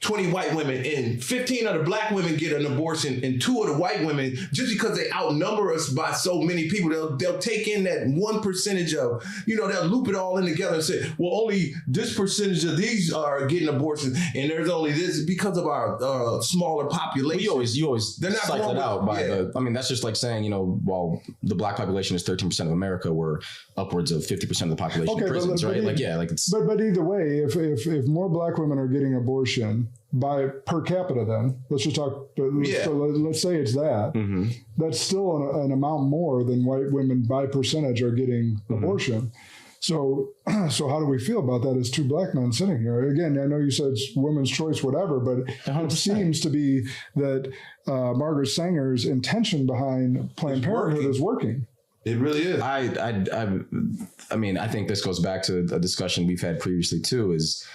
20 white women and 15 of the Black women get an abortion and 2 of the white women, just because they outnumber us by so many people, they'll take in that 1% of, they'll loop it all in together and say, well, only this percentage of these are getting abortions and there's only this because of our smaller population. You always they're not cycle it out by that's just like saying, while the Black population is 13% of America, we're upwards of 50% of the population in prisons, right? But either way, if more Black women are getting abortion by per capita, then let's just talk. So let's say it's that. Mm-hmm. That's still an amount more than white women by percentage are getting abortion. So how do we feel about that as two Black men sitting here? Again, I know you said it's women's choice, whatever, but 100%. It seems to be that Margaret Sanger's intention behind Planned Parenthood is working. It really is. I mean, I think this goes back to a discussion we've had previously too, is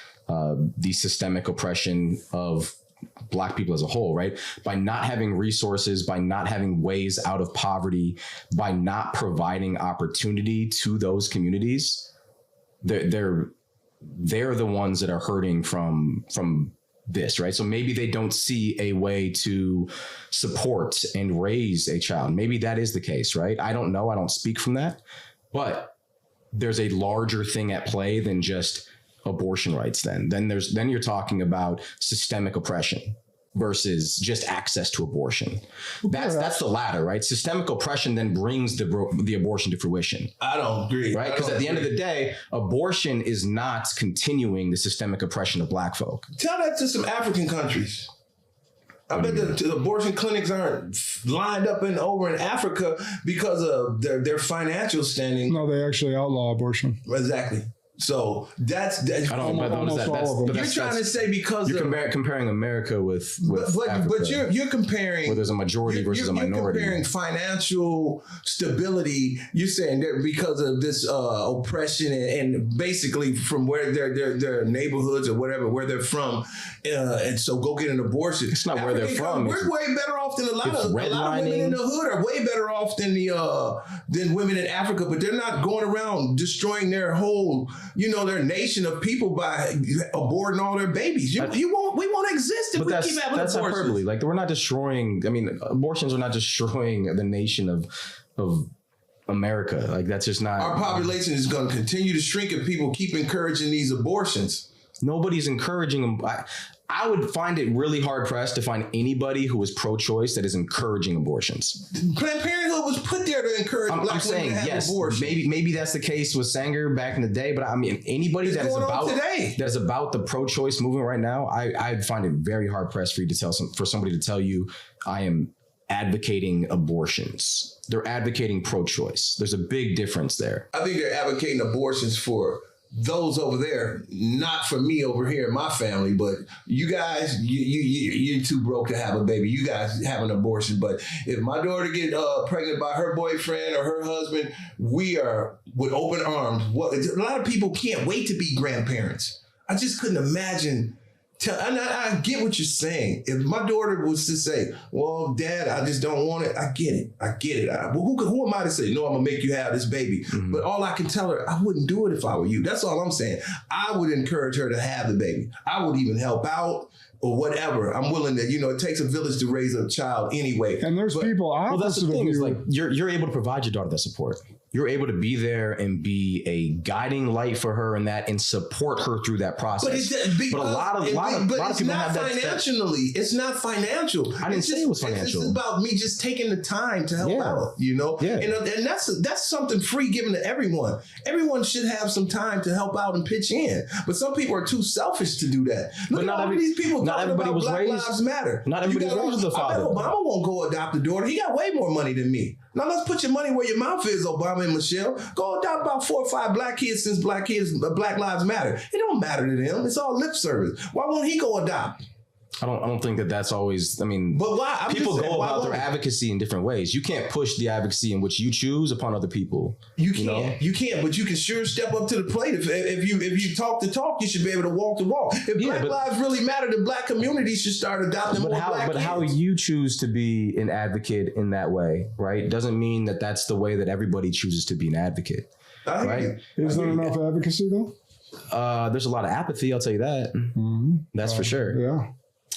the systemic oppression of Black people as a whole, right? By not having resources, by not having ways out of poverty, by not providing opportunity to those communities, they're the ones that are hurting from this, right? So maybe they don't see a way to support and raise a child. Maybe that is the case, right? I don't know. I don't speak from that, but there's a larger thing at play than just abortion rights. Then you're talking about systemic oppression versus just access to abortion. That's the latter, right? Systemic oppression then brings the abortion to fruition. I don't agree. Right? Because at the end of the day, abortion is not continuing the systemic oppression of Black folk. Tell that to some African countries. I bet the abortion clinics aren't lined up over in Africa because of their financial standing. No, they actually outlaw abortion. Exactly. So that's I don't know. You're trying to say because you're comparing America with Africa, but you're comparing where there's a majority versus a minority. You're comparing financial stability. You're saying that because of this oppression and basically from where their neighborhoods or whatever where they're from, and so go get an abortion. It's not where they're from. We're way better off than a lot of women in the hood are way better off than women in Africa, but they're not going around destroying their whole. Their nation of people by aborting all their babies. We won't exist if we keep having abortions. That's hyperbole. Like we're not destroying. I mean, abortions are not destroying the nation of America. Like that's just not. Our population is going to continue to shrink if people keep encouraging these abortions. Nobody's encouraging them. I would find it really hard pressed to find anybody who is pro-choice that is encouraging abortions. Planned Parenthood was put there to encourage black women to have abortion. Maybe that's the case with Sanger back in the day, but I mean, anybody that is about the pro-choice movement right now, I'd find it very hard pressed for you to for somebody to tell you I am advocating abortions. They're advocating pro-choice. There's a big difference there. I think they're advocating abortions for those over there, not for me over here in my family, but you guys, you're too broke to have a baby. You guys have an abortion. But if my daughter get pregnant by her boyfriend or her husband, we are with open arms. A lot of people can't wait to be grandparents. I just couldn't imagine. And I get what you're saying. If my daughter was to say, well, Dad, I just don't want it. I get it. Who am I to say, no, I'm going to make you have this baby? Mm-hmm. But all I can tell her, I wouldn't do it if I were you. That's all I'm saying. I would encourage her to have the baby. I would even help out or whatever. I'm willing to, it takes a village to raise a child anyway. And there's people opposite well, that's the thing, of you. Is like you're able to provide your daughter that support. You're able to be there and be a guiding light for her in that and support her through that process. But a lot of people have that. It's not financial. I didn't say it was financial. It's about me just taking the time to help out, Yeah. And that's something free given to everyone. Everyone should have some time to help out and pitch in. But some people are too selfish to do that. Look at all these people talking about Black Lives Matter. Not everybody was raised with a father. I bet Obama won't go adopt a daughter. He got way more money than me. Now let's put your money where your mouth is, Obama and Michelle. Go adopt about 4 or 5 black kids since Black Lives Matter. It don't matter to them. It's all lip service. Why won't he go adopt? I don't think that's always. I mean, but why? People go about their advocacy in different ways. You can't push the advocacy in which you choose upon other people. You can't, but you can sure step up to the plate. If you talk the talk, you should be able to walk the walk. If Black lives really matter, the black community should start adopting more black kids. But how you choose to be an advocate in that way, right, doesn't mean that that's the way that everybody chooses to be an advocate. Right? Is there enough advocacy though? There's a lot of apathy. I'll tell you that. Mm-hmm. That's for sure. Yeah.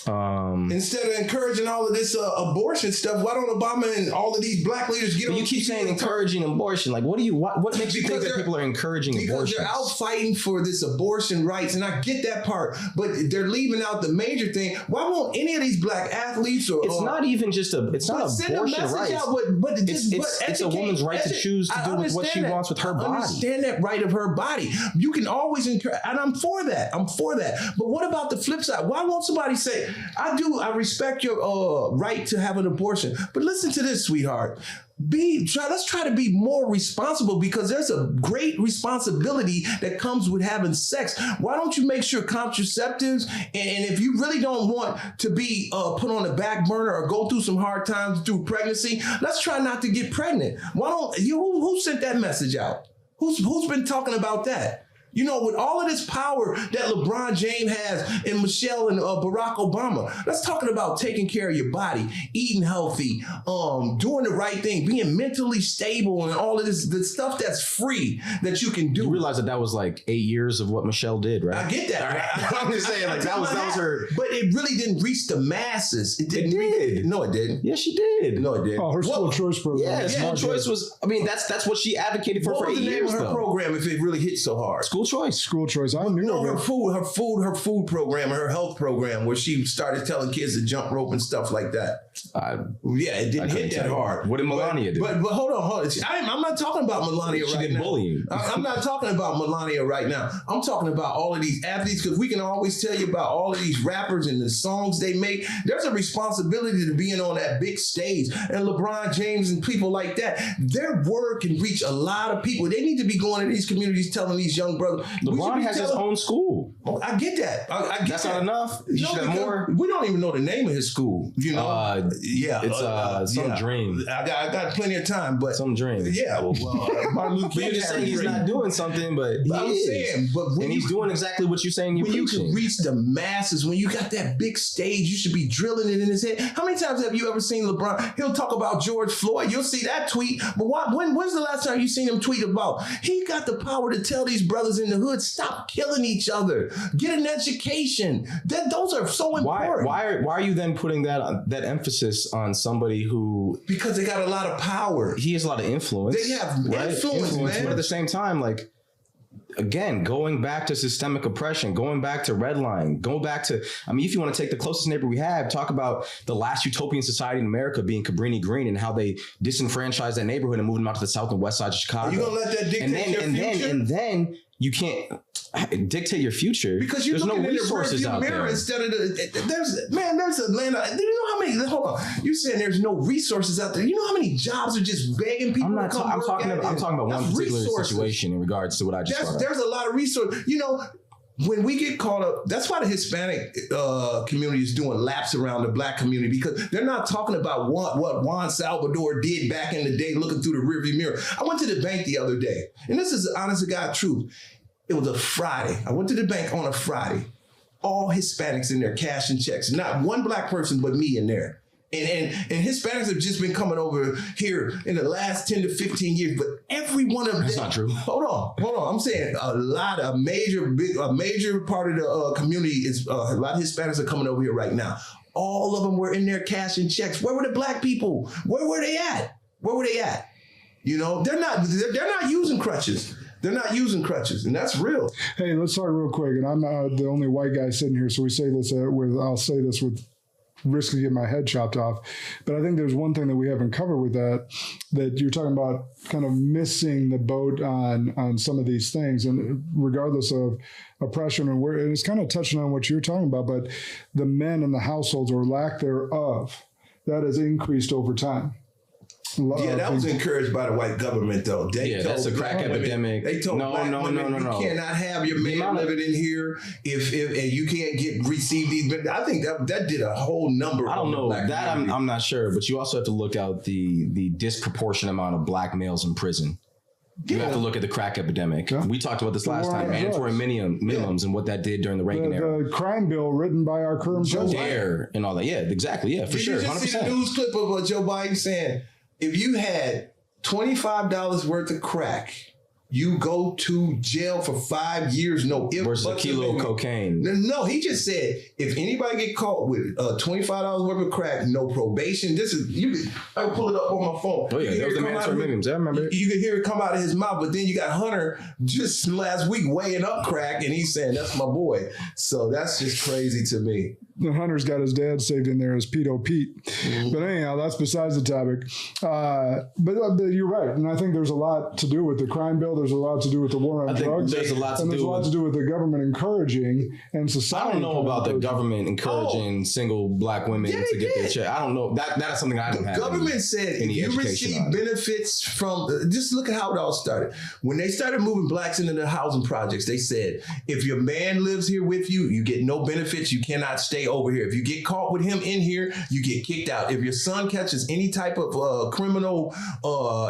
Instead of encouraging all of this abortion stuff, why don't Obama and all of these black leaders get on? You keep saying encouraging abortion. Like, what makes you think that people are encouraging abortion? Because they're out fighting for this abortion rights, and I get that part, but they're leaving out the major thing. Why won't any of these black athletes or it's not even just it's not abortion rights. But it's a woman's right to choose to do with what she wants with her body. I understand that right of her body. You can always encourage, and I'm for that. But what about the flip side? Why won't somebody say, I respect your right to have an abortion, but listen to this, sweetheart. Let's try to be more responsible, because there's a great responsibility that comes with having sex. Why don't you make sure contraceptives, and if you really don't want to be put on the back burner or go through some hard times through pregnancy, let's try not to get pregnant. Why don't you? Who sent that message out? Who's been talking about that? With all of this power that LeBron James has and Michelle and Barack Obama, let's talking about taking care of your body, eating healthy, doing the right thing, being mentally stable, and all of this, the stuff that's free that you can do. You realize that was like 8 years of what Michelle did, right? I get that. Right? I'm just saying, like that was her. But it really didn't reach the masses. It did. No, it didn't. Yes, she did. No, it didn't. Oh, her school choice program. Yeah, school choice was. I mean, that's what she advocated for 8 years. What was the name of her program if it really hit so hard? School choice. I knew her food program, her health program, where she started telling kids to jump rope and stuff like that. It didn't hit that hard. What did Melania do? But hold on. I'm not talking about Melania right now. She did bullying. I'm not talking about Melania right now. I'm talking about all of these athletes, because we can always tell you about all of these rappers and the songs they make. There's a responsibility to being on that big stage. And LeBron James and people like that, their word can reach a lot of people. They need to be going to these communities telling these young brothers. LeBron has his own school. Oh, I get that. I get That's not enough. You should have more. We don't even know the name of his school. It's some dream. I got plenty of time, but some dream. Yeah, Martin Luther King. But you're just saying he's not doing something, but he's doing exactly what you're saying. When you can reach the masses, when you got that big stage, you should be drilling it in his head. How many times have you ever seen LeBron? He'll talk about George Floyd. You'll see that tweet, but when's the last time you seen him tweet about? He got the power to tell these brothers in the hood, stop killing each other, get an education. Those are so important. Why are you then putting that emphasis on somebody who? Because they got a lot of power. He has a lot of influence. They have influence, man. But at the same time, like, again, going back to systemic oppression, going back to redlining, going back to, I mean, if you want to take the closest neighbor we have, talk about the last utopian society in America being Cabrini Green and how they disenfranchised that neighborhood and moved them out to the south and west side of Chicago. Are you going to let that dictate your future? And then you can't dictate your future because you're looking in the rearview mirror instead of there's Atlanta. Do you know how many? Hold on, you're saying there's no resources out there. You know how many jobs are just begging people to come work? I'm talking about one particular situation in regards to what I just brought up. There's a lot of resources. You know, when we get caught up, that's why the Hispanic community is doing laps around the black community, because they're not talking about what Juan Salvador did back in the day, looking through the rearview mirror. I went to the bank the other day, and this is the honest to God truth. It was a Friday. I went to the bank on a Friday. All Hispanics in there cashing checks. Not one black person but me in there. And Hispanics have just been coming over here in the last 10 to 15 years, but every one of them. That's not true. Hold on. I'm saying a major part of the community is a lot of Hispanics are coming over here right now. All of them were in there cashing checks. Where were the black people? Where were they at? You know, they're not using crutches. They're not using crutches, and that's real. Hey, let's talk real quick. And I'm not the only white guy sitting here, so we say this I'll say this with risk of getting my head chopped off. But I think there's one thing that we haven't covered with that you're talking about kind of missing the boat on some of these things, and regardless of oppression and where, and it's kind of touching on what you're talking about, but the men in the households or lack thereof, that has increased over time. Yeah, that was encouraged by the white government, though. That's a crack epidemic. They told black women, you cannot have your man living in here if and you can't receive these. I think that did a whole number. I don't know that. I'm not sure, but you also have to look out the disproportionate amount of black males in prison. You have to look at the crack epidemic. Yeah. We talked about this last time, mandatory minimums and what that did during the Reagan era. The crime bill written by our current president and all that. Yeah, exactly. Yeah, for sure. Did you just see the news clip of Joe Biden saying, if you had $25 worth of crack, you go to jail for 5 years. No ifs, versus a kilo of cocaine. No, he just said if anybody get caught with $25 worth of crack, no probation. I pull it up on my phone. Oh yeah, that was the mandatory minimums. I remember. You can hear it come out of his mouth, but then you got Hunter just last week weighing up crack, and he's saying that's my boy. So that's just crazy to me. The Hunter's got his dad saved in there as Pedo Pete. Mm-hmm. But anyhow, that's besides the topic. But you're right. And I think there's a lot to do with the crime bill. There's a lot to do with the war on drugs. There's a lot to do with the government encouraging and society. I don't know about the government encouraging single black women to get their check. I don't know. That is something I don't have. The government said if you receive benefits from, just look at how it all started. When they started moving blacks into the housing projects, they said, if your man lives here with you, you get no benefits. You cannot stay over here. If you get caught with him in here, you get kicked out. If your son catches any type of criminal,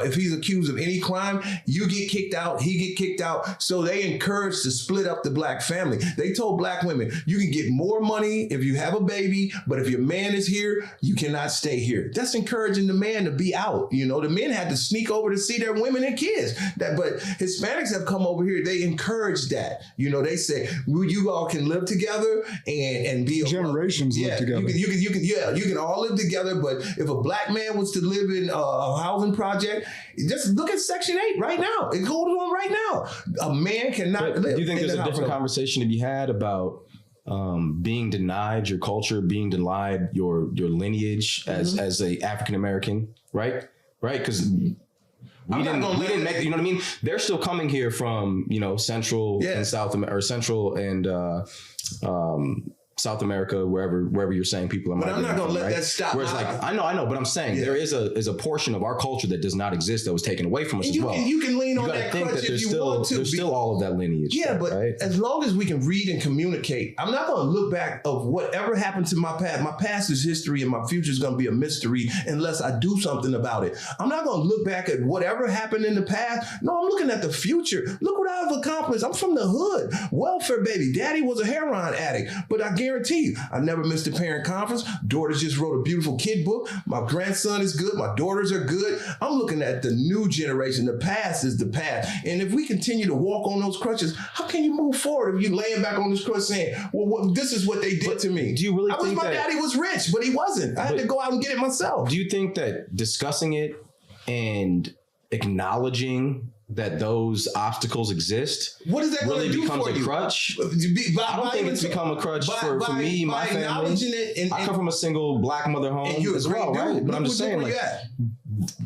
if he's accused of any crime, you get kicked out, he get kicked out. So they encouraged to split up the black family. They told black women, you can get more money if you have a baby, but if your man is here, you cannot stay here. That's encouraging the man to be out. You know, the men had to sneak over to see their women and kids. But Hispanics have come over here. They encourage that. You know, they say, you all can live together and be generations live together. You can all live together. But if a black man was to live in a housing project, just look at Section 8 right now. It goes on right now. A man cannot live. Do you think there's a different conversation to be had about being denied your culture, being denied your lineage as a African American, right? Because we didn't make, you know what I mean? They're still coming here from, Central and South America, or Central and South America, wherever you're saying people are. But I'm not going to let that stop. Whereas, I know, but I'm saying there is a portion of our culture that does not exist that was taken away from us as well. You can lean on that crutch if you want to. There's still all of that lineage. Yeah, but as long as we can read and communicate, I'm not going to look back of whatever happened to my past. My past is history, and my future is going to be a mystery unless I do something about it. I'm not going to look back at whatever happened in the past. No, I'm looking at the future. Look what I've accomplished. I'm from the hood, welfare baby. Daddy was a heroin addict, but I guarantee you, I never missed a parent conference. Daughters just wrote a beautiful kid book. My grandson is good. My daughters are good. I'm looking at the new generation. The past is the past. And if we continue to walk on those crutches, how can you move forward if you're laying back on this crutch saying, well, this is what they did to me? Do you really think my daddy was rich, but he wasn't. I had to go out and get it myself. Do you think that discussing it and acknowledging that those obstacles exist, what is that really do becomes for a you? crutch. I don't think it's become a crutch for me, my family. I come from a single black mother home as well, right? But I'm just saying, like,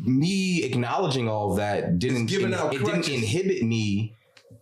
me acknowledging all of that didn't inhibit me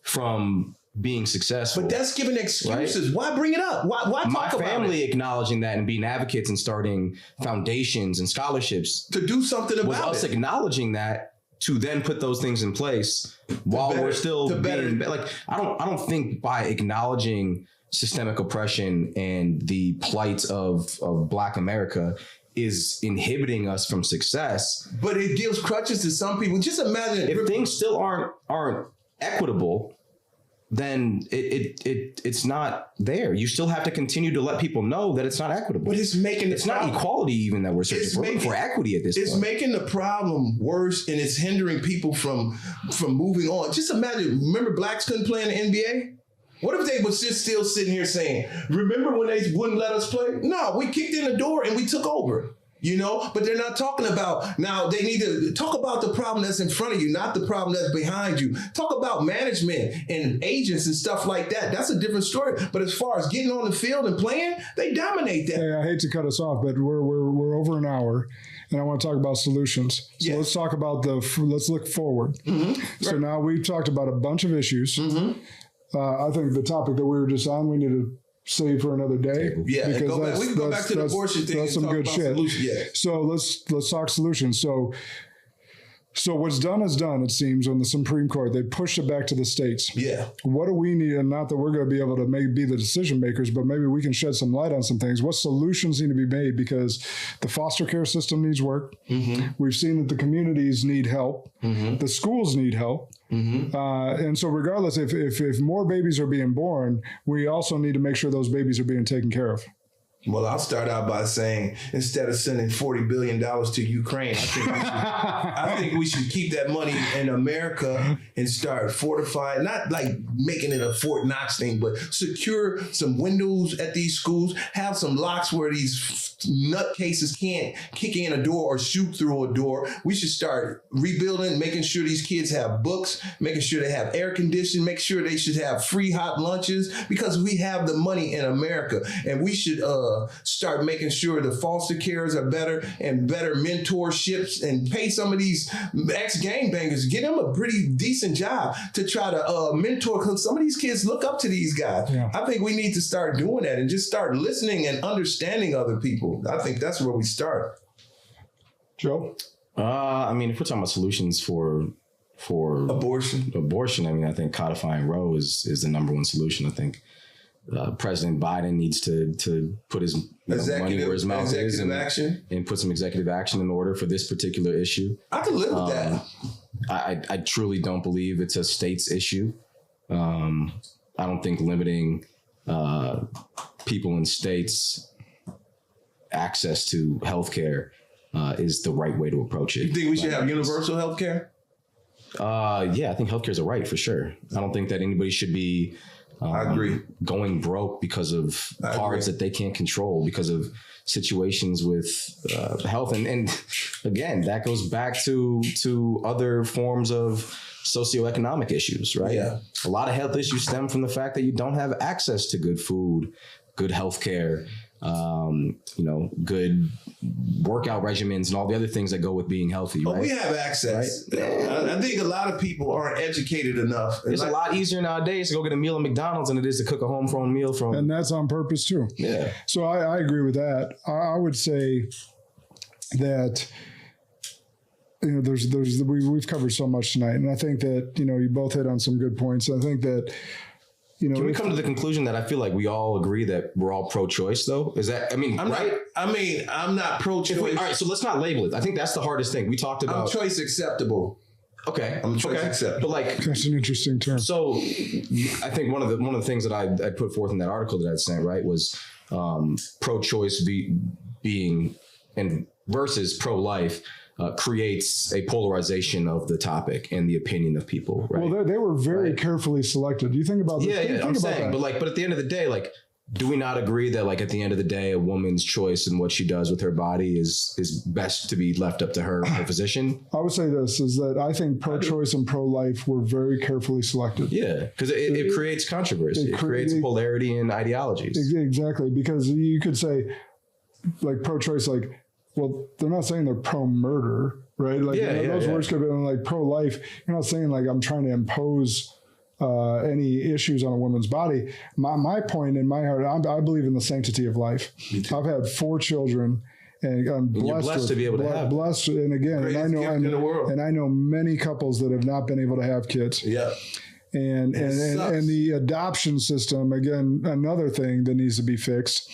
from being successful. But that's giving excuses. Right? Why bring it up? Why talk about it? My family acknowledging that and being advocates and starting foundations and scholarships to do something about it. Was us acknowledging that to then put those things in place while we're still being like, I don't think by acknowledging systemic oppression and the plight of Black America is inhibiting us from success. But it gives crutches to some people. Just imagine if things still aren't equitable, then it's not there. You still have to continue to let people know that it's not equitable. But it's not equality even that we're searching for equity at this point. It's making the problem worse, and it's hindering people from moving on. Just imagine, remember blacks couldn't play in the NBA? What if they was just still sitting here saying, remember when they wouldn't let us play? No, we kicked in the door and we took over. You know, but they're not talking about, now they need to talk about the problem that's in front of you, not the problem that's behind you. Talk about management and agents and stuff like that. That's a different story. But as far as getting on the field and playing, they dominate that. Hey, I hate to cut us off, but we're over an hour and I want to talk about solutions. So let's talk about let's look forward. Mm-hmm. So now we've talked about a bunch of issues. Mm-hmm. I think the topic that we were just on, we need to save for another day. Yeah, because we can go back to the abortion thing. That's some good shit. Yeah. So let's talk solutions. So what's done is done, it seems, on the Supreme Court. They pushed it back to the states. Yeah. What do we need? And not that we're going to be able to be the decision makers, but maybe we can shed some light on some things. What solutions need to be made? Because the foster care system needs work. Mm-hmm. We've seen that the communities need help. Mm-hmm. The schools need help. Mm-hmm. And so regardless, if more babies are being born, we also need to make sure those babies are being taken care of. Well, I'll start out by saying, instead of sending $40 billion to Ukraine, I think we should keep that money in America and start fortifying, not like making it a Fort Knox thing, but secure some windows at these schools, have some locks where these nutcases can't kick in a door or shoot through a door. We should start rebuilding, making sure these kids have books, making sure they have air conditioning, make sure they should have free hot lunches, because we have the money in America. And we should start making sure the foster carers are better and better mentorships, and pay some of these ex-gangbangers, get them a pretty decent job to try to mentor, because some of these kids look up to these guys. Yeah. I think we need to start doing that and just start listening and understanding other people. I think that's where we start. Joe? I mean, if we're talking about solutions for abortion, I mean, I think codifying Roe is the number one solution. I think President Biden needs to put his money where his mouth is and put some executive action in order for this particular issue. I can live with that. I truly don't believe it's a state's issue. I don't think limiting people in states access to healthcare is the right way to approach it. You think we should have universal healthcare? Yeah, I think healthcare is a right for sure. I don't think that anybody should be I agree. Going broke because of parts that they can't control, because of situations with health. And again, that goes back to other forms of socioeconomic issues, right? Yeah. A lot of health issues stem from the fact that you don't have access to good food, good health care, good workout regimens and all the other things that go with being healthy, right? We have access. Right? I think a lot of people aren't educated enough. It's a lot easier nowadays to go get a meal at McDonald's than it is to cook a home-grown meal from. And that's on purpose too. Yeah. So I agree with that. I would say that we've covered so much tonight, and I think that you both hit on some good points. I think that. Can we come to the conclusion that I feel like we all agree that we're all pro-choice, though? Is that, I'm not pro-choice. All right, so let's not label it. I think that's the hardest thing. We talked about... I'm choice acceptable. Okay. I'm choice acceptable. But that's an interesting term. So I think one of the things that I put forth in that article that I'd sent, right, was pro-choice being and versus pro-life creates a polarization of the topic and the opinion of people. Right? Well, they were very carefully selected. Do you think about this? Yeah, I'm saying, but at the end of the day, do we not agree that, like, at the end of the day, a woman's choice and what she does with her body is best to be left up to her physician? I would say this is that I think pro-choice and pro-life were very carefully selected. Yeah, because it creates controversy. It creates polarity in ideologies. Exactly, because you could say, like, pro-choice, like, well, they're not saying they're pro-murder, right? Like, those words could have been like pro-life. You're not saying, like, I'm trying to impose any issues on a woman's body. My point in my heart, I believe in the sanctity of life. I've had 4 children, and I'm blessed to be able to have. Blessed, and again, and I know many couples that have not been able to have kids. Yeah. And the adoption system, again, another thing that needs to be fixed,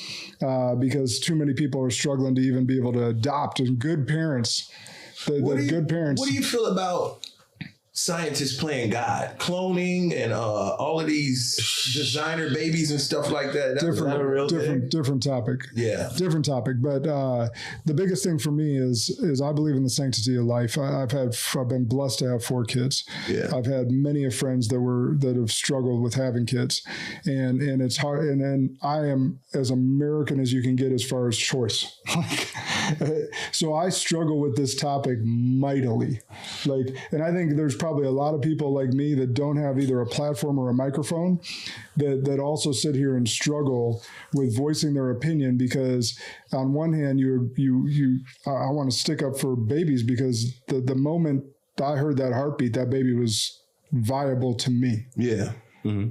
because too many people are struggling to even be able to adopt. And good parents, good parents. What do you feel about scientists playing God, cloning, and all of these designer babies and stuff like that? Different topic. Yeah, different topic. But the biggest thing for me is I believe in the sanctity of life. I've been blessed to have 4 kids. Yeah, I've had many of friends that have struggled with having kids, and it's hard. And then I am as American as you can get as far as choice. So I struggle with this topic mightily. And I think there's probably a lot of people like me that don't have either a platform or a microphone that also sit here and struggle with voicing their opinion, because on one hand, I want to stick up for babies, because the moment I heard that heartbeat, that baby was viable to me. Yeah. Mm-hmm.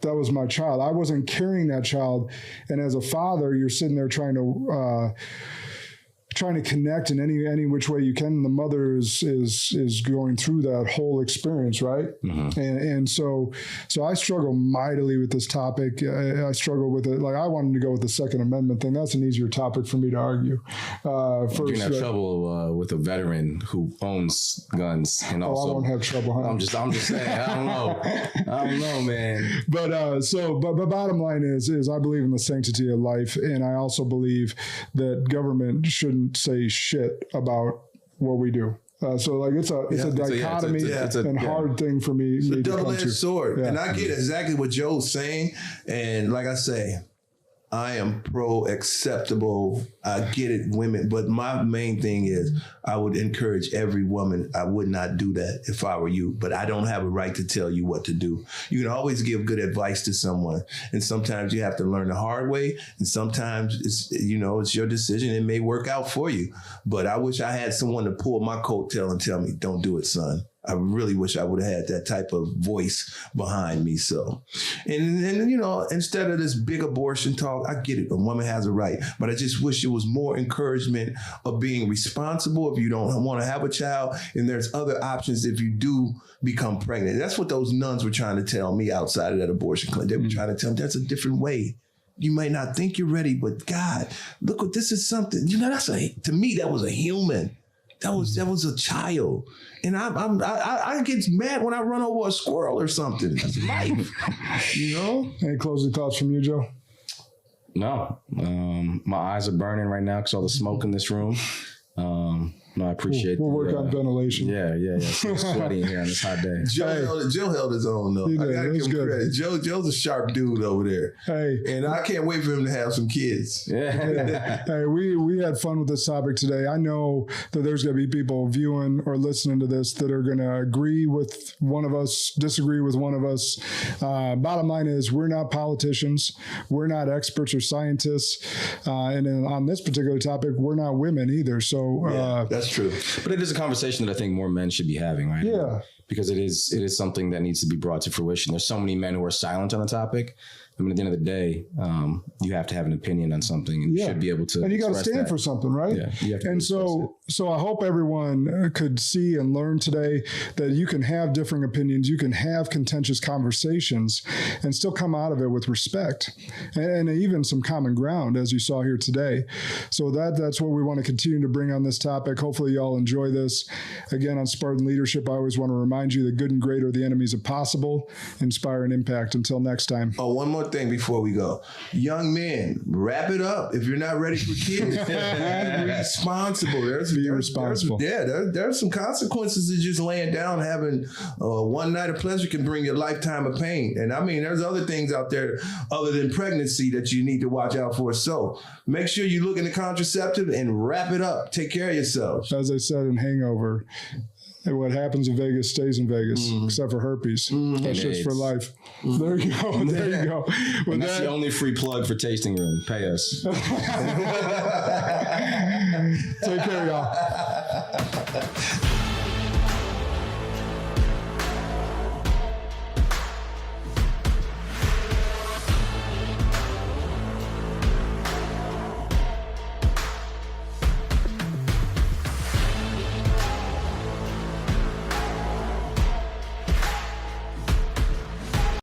That was my child. I wasn't carrying that child. And as a father, you're sitting there trying to connect in any which way you can. The mother is going through that whole experience, right? Mm-hmm. And so I struggle mightily with this topic. I struggle with it. Like, I wanted to go with the Second Amendment thing. That's an easier topic for me to argue. You're gonna have trouble with a veteran who owns guns, and also I won't have trouble. Huh? I'm just saying. I don't know, man. But bottom line is I believe in the sanctity of life, and I also believe that government shouldn't say shit about what we do. So it's a dichotomy and hard thing for me. It's a double-edged sword. Yeah. And I get exactly what Joe's saying. And like I say, I am pro-acceptable. I get it, women. But my main thing is I would encourage every woman. I would not do that if I were you. But I don't have a right to tell you what to do. You can always give good advice to someone. And sometimes you have to learn the hard way. And sometimes it's your decision. It may work out for you. But I wish I had someone to pull my coattail and tell me, don't do it, son. I really wish I would have had that type of voice behind me. So, and instead of this big abortion talk, I get it. A woman has a right, but I just wish there was more encouragement of being responsible if you don't want to have a child. And there's other options if you do become pregnant. That's what those nuns were trying to tell me outside of that abortion clinic. They were trying to tell me that's a different way. You might not think you're ready, but God, look what this is something. To me, that was a human. That was a child. And I get mad when I run over a squirrel or something. That's life, Any closing thoughts from you, Joe? No. My eyes are burning right now because all the smoke in this room. No, I appreciate it. We'll work on ventilation. Yeah. It's sweaty in here on this hot day. Joe held his own, though. I got to give him credit. Joe's a sharp dude over there. Hey. And I can't wait for him to have some kids. Yeah. Hey, we had fun with this topic today. I know that there's going to be people viewing or listening to this that are going to agree with one of us, disagree with one of us. Bottom line is we're not politicians. We're not experts or scientists. And then on this particular topic, we're not women either. So that's true. But it is a conversation that I think more men should be having, right? Yeah. Because it is something that needs to be brought to fruition. There's so many men who are silent on the topic. I mean, at the end of the day, you have to have an opinion on something and you should be able to. And you got to stand for something, right? Yeah. You have to and so I hope everyone could see and learn today that you can have differing opinions, you can have contentious conversations and still come out of it with respect and even some common ground, as you saw here today. So that's what we want to continue to bring on this topic. Hopefully you all enjoy this. Again, on Spartan Leadership, I always want to remind remind you that good and great are the enemies of possible. Inspire and impact. Until next time. Oh, one more thing before we go. Young men, wrap it up. If you're not ready for kids, be responsible. Be responsible. There's some consequences to just laying down. Having one night of pleasure can bring you a lifetime of pain. And I mean, there's other things out there other than pregnancy that you need to watch out for. So make sure you look into contraceptive and wrap it up. Take care of yourself. As I said in Hangover, what happens in Vegas stays in Vegas, except for herpes. That's just for life. There you go. There you go. And that's the only free plug for Tasting Room. Pay us. Take care, y'all.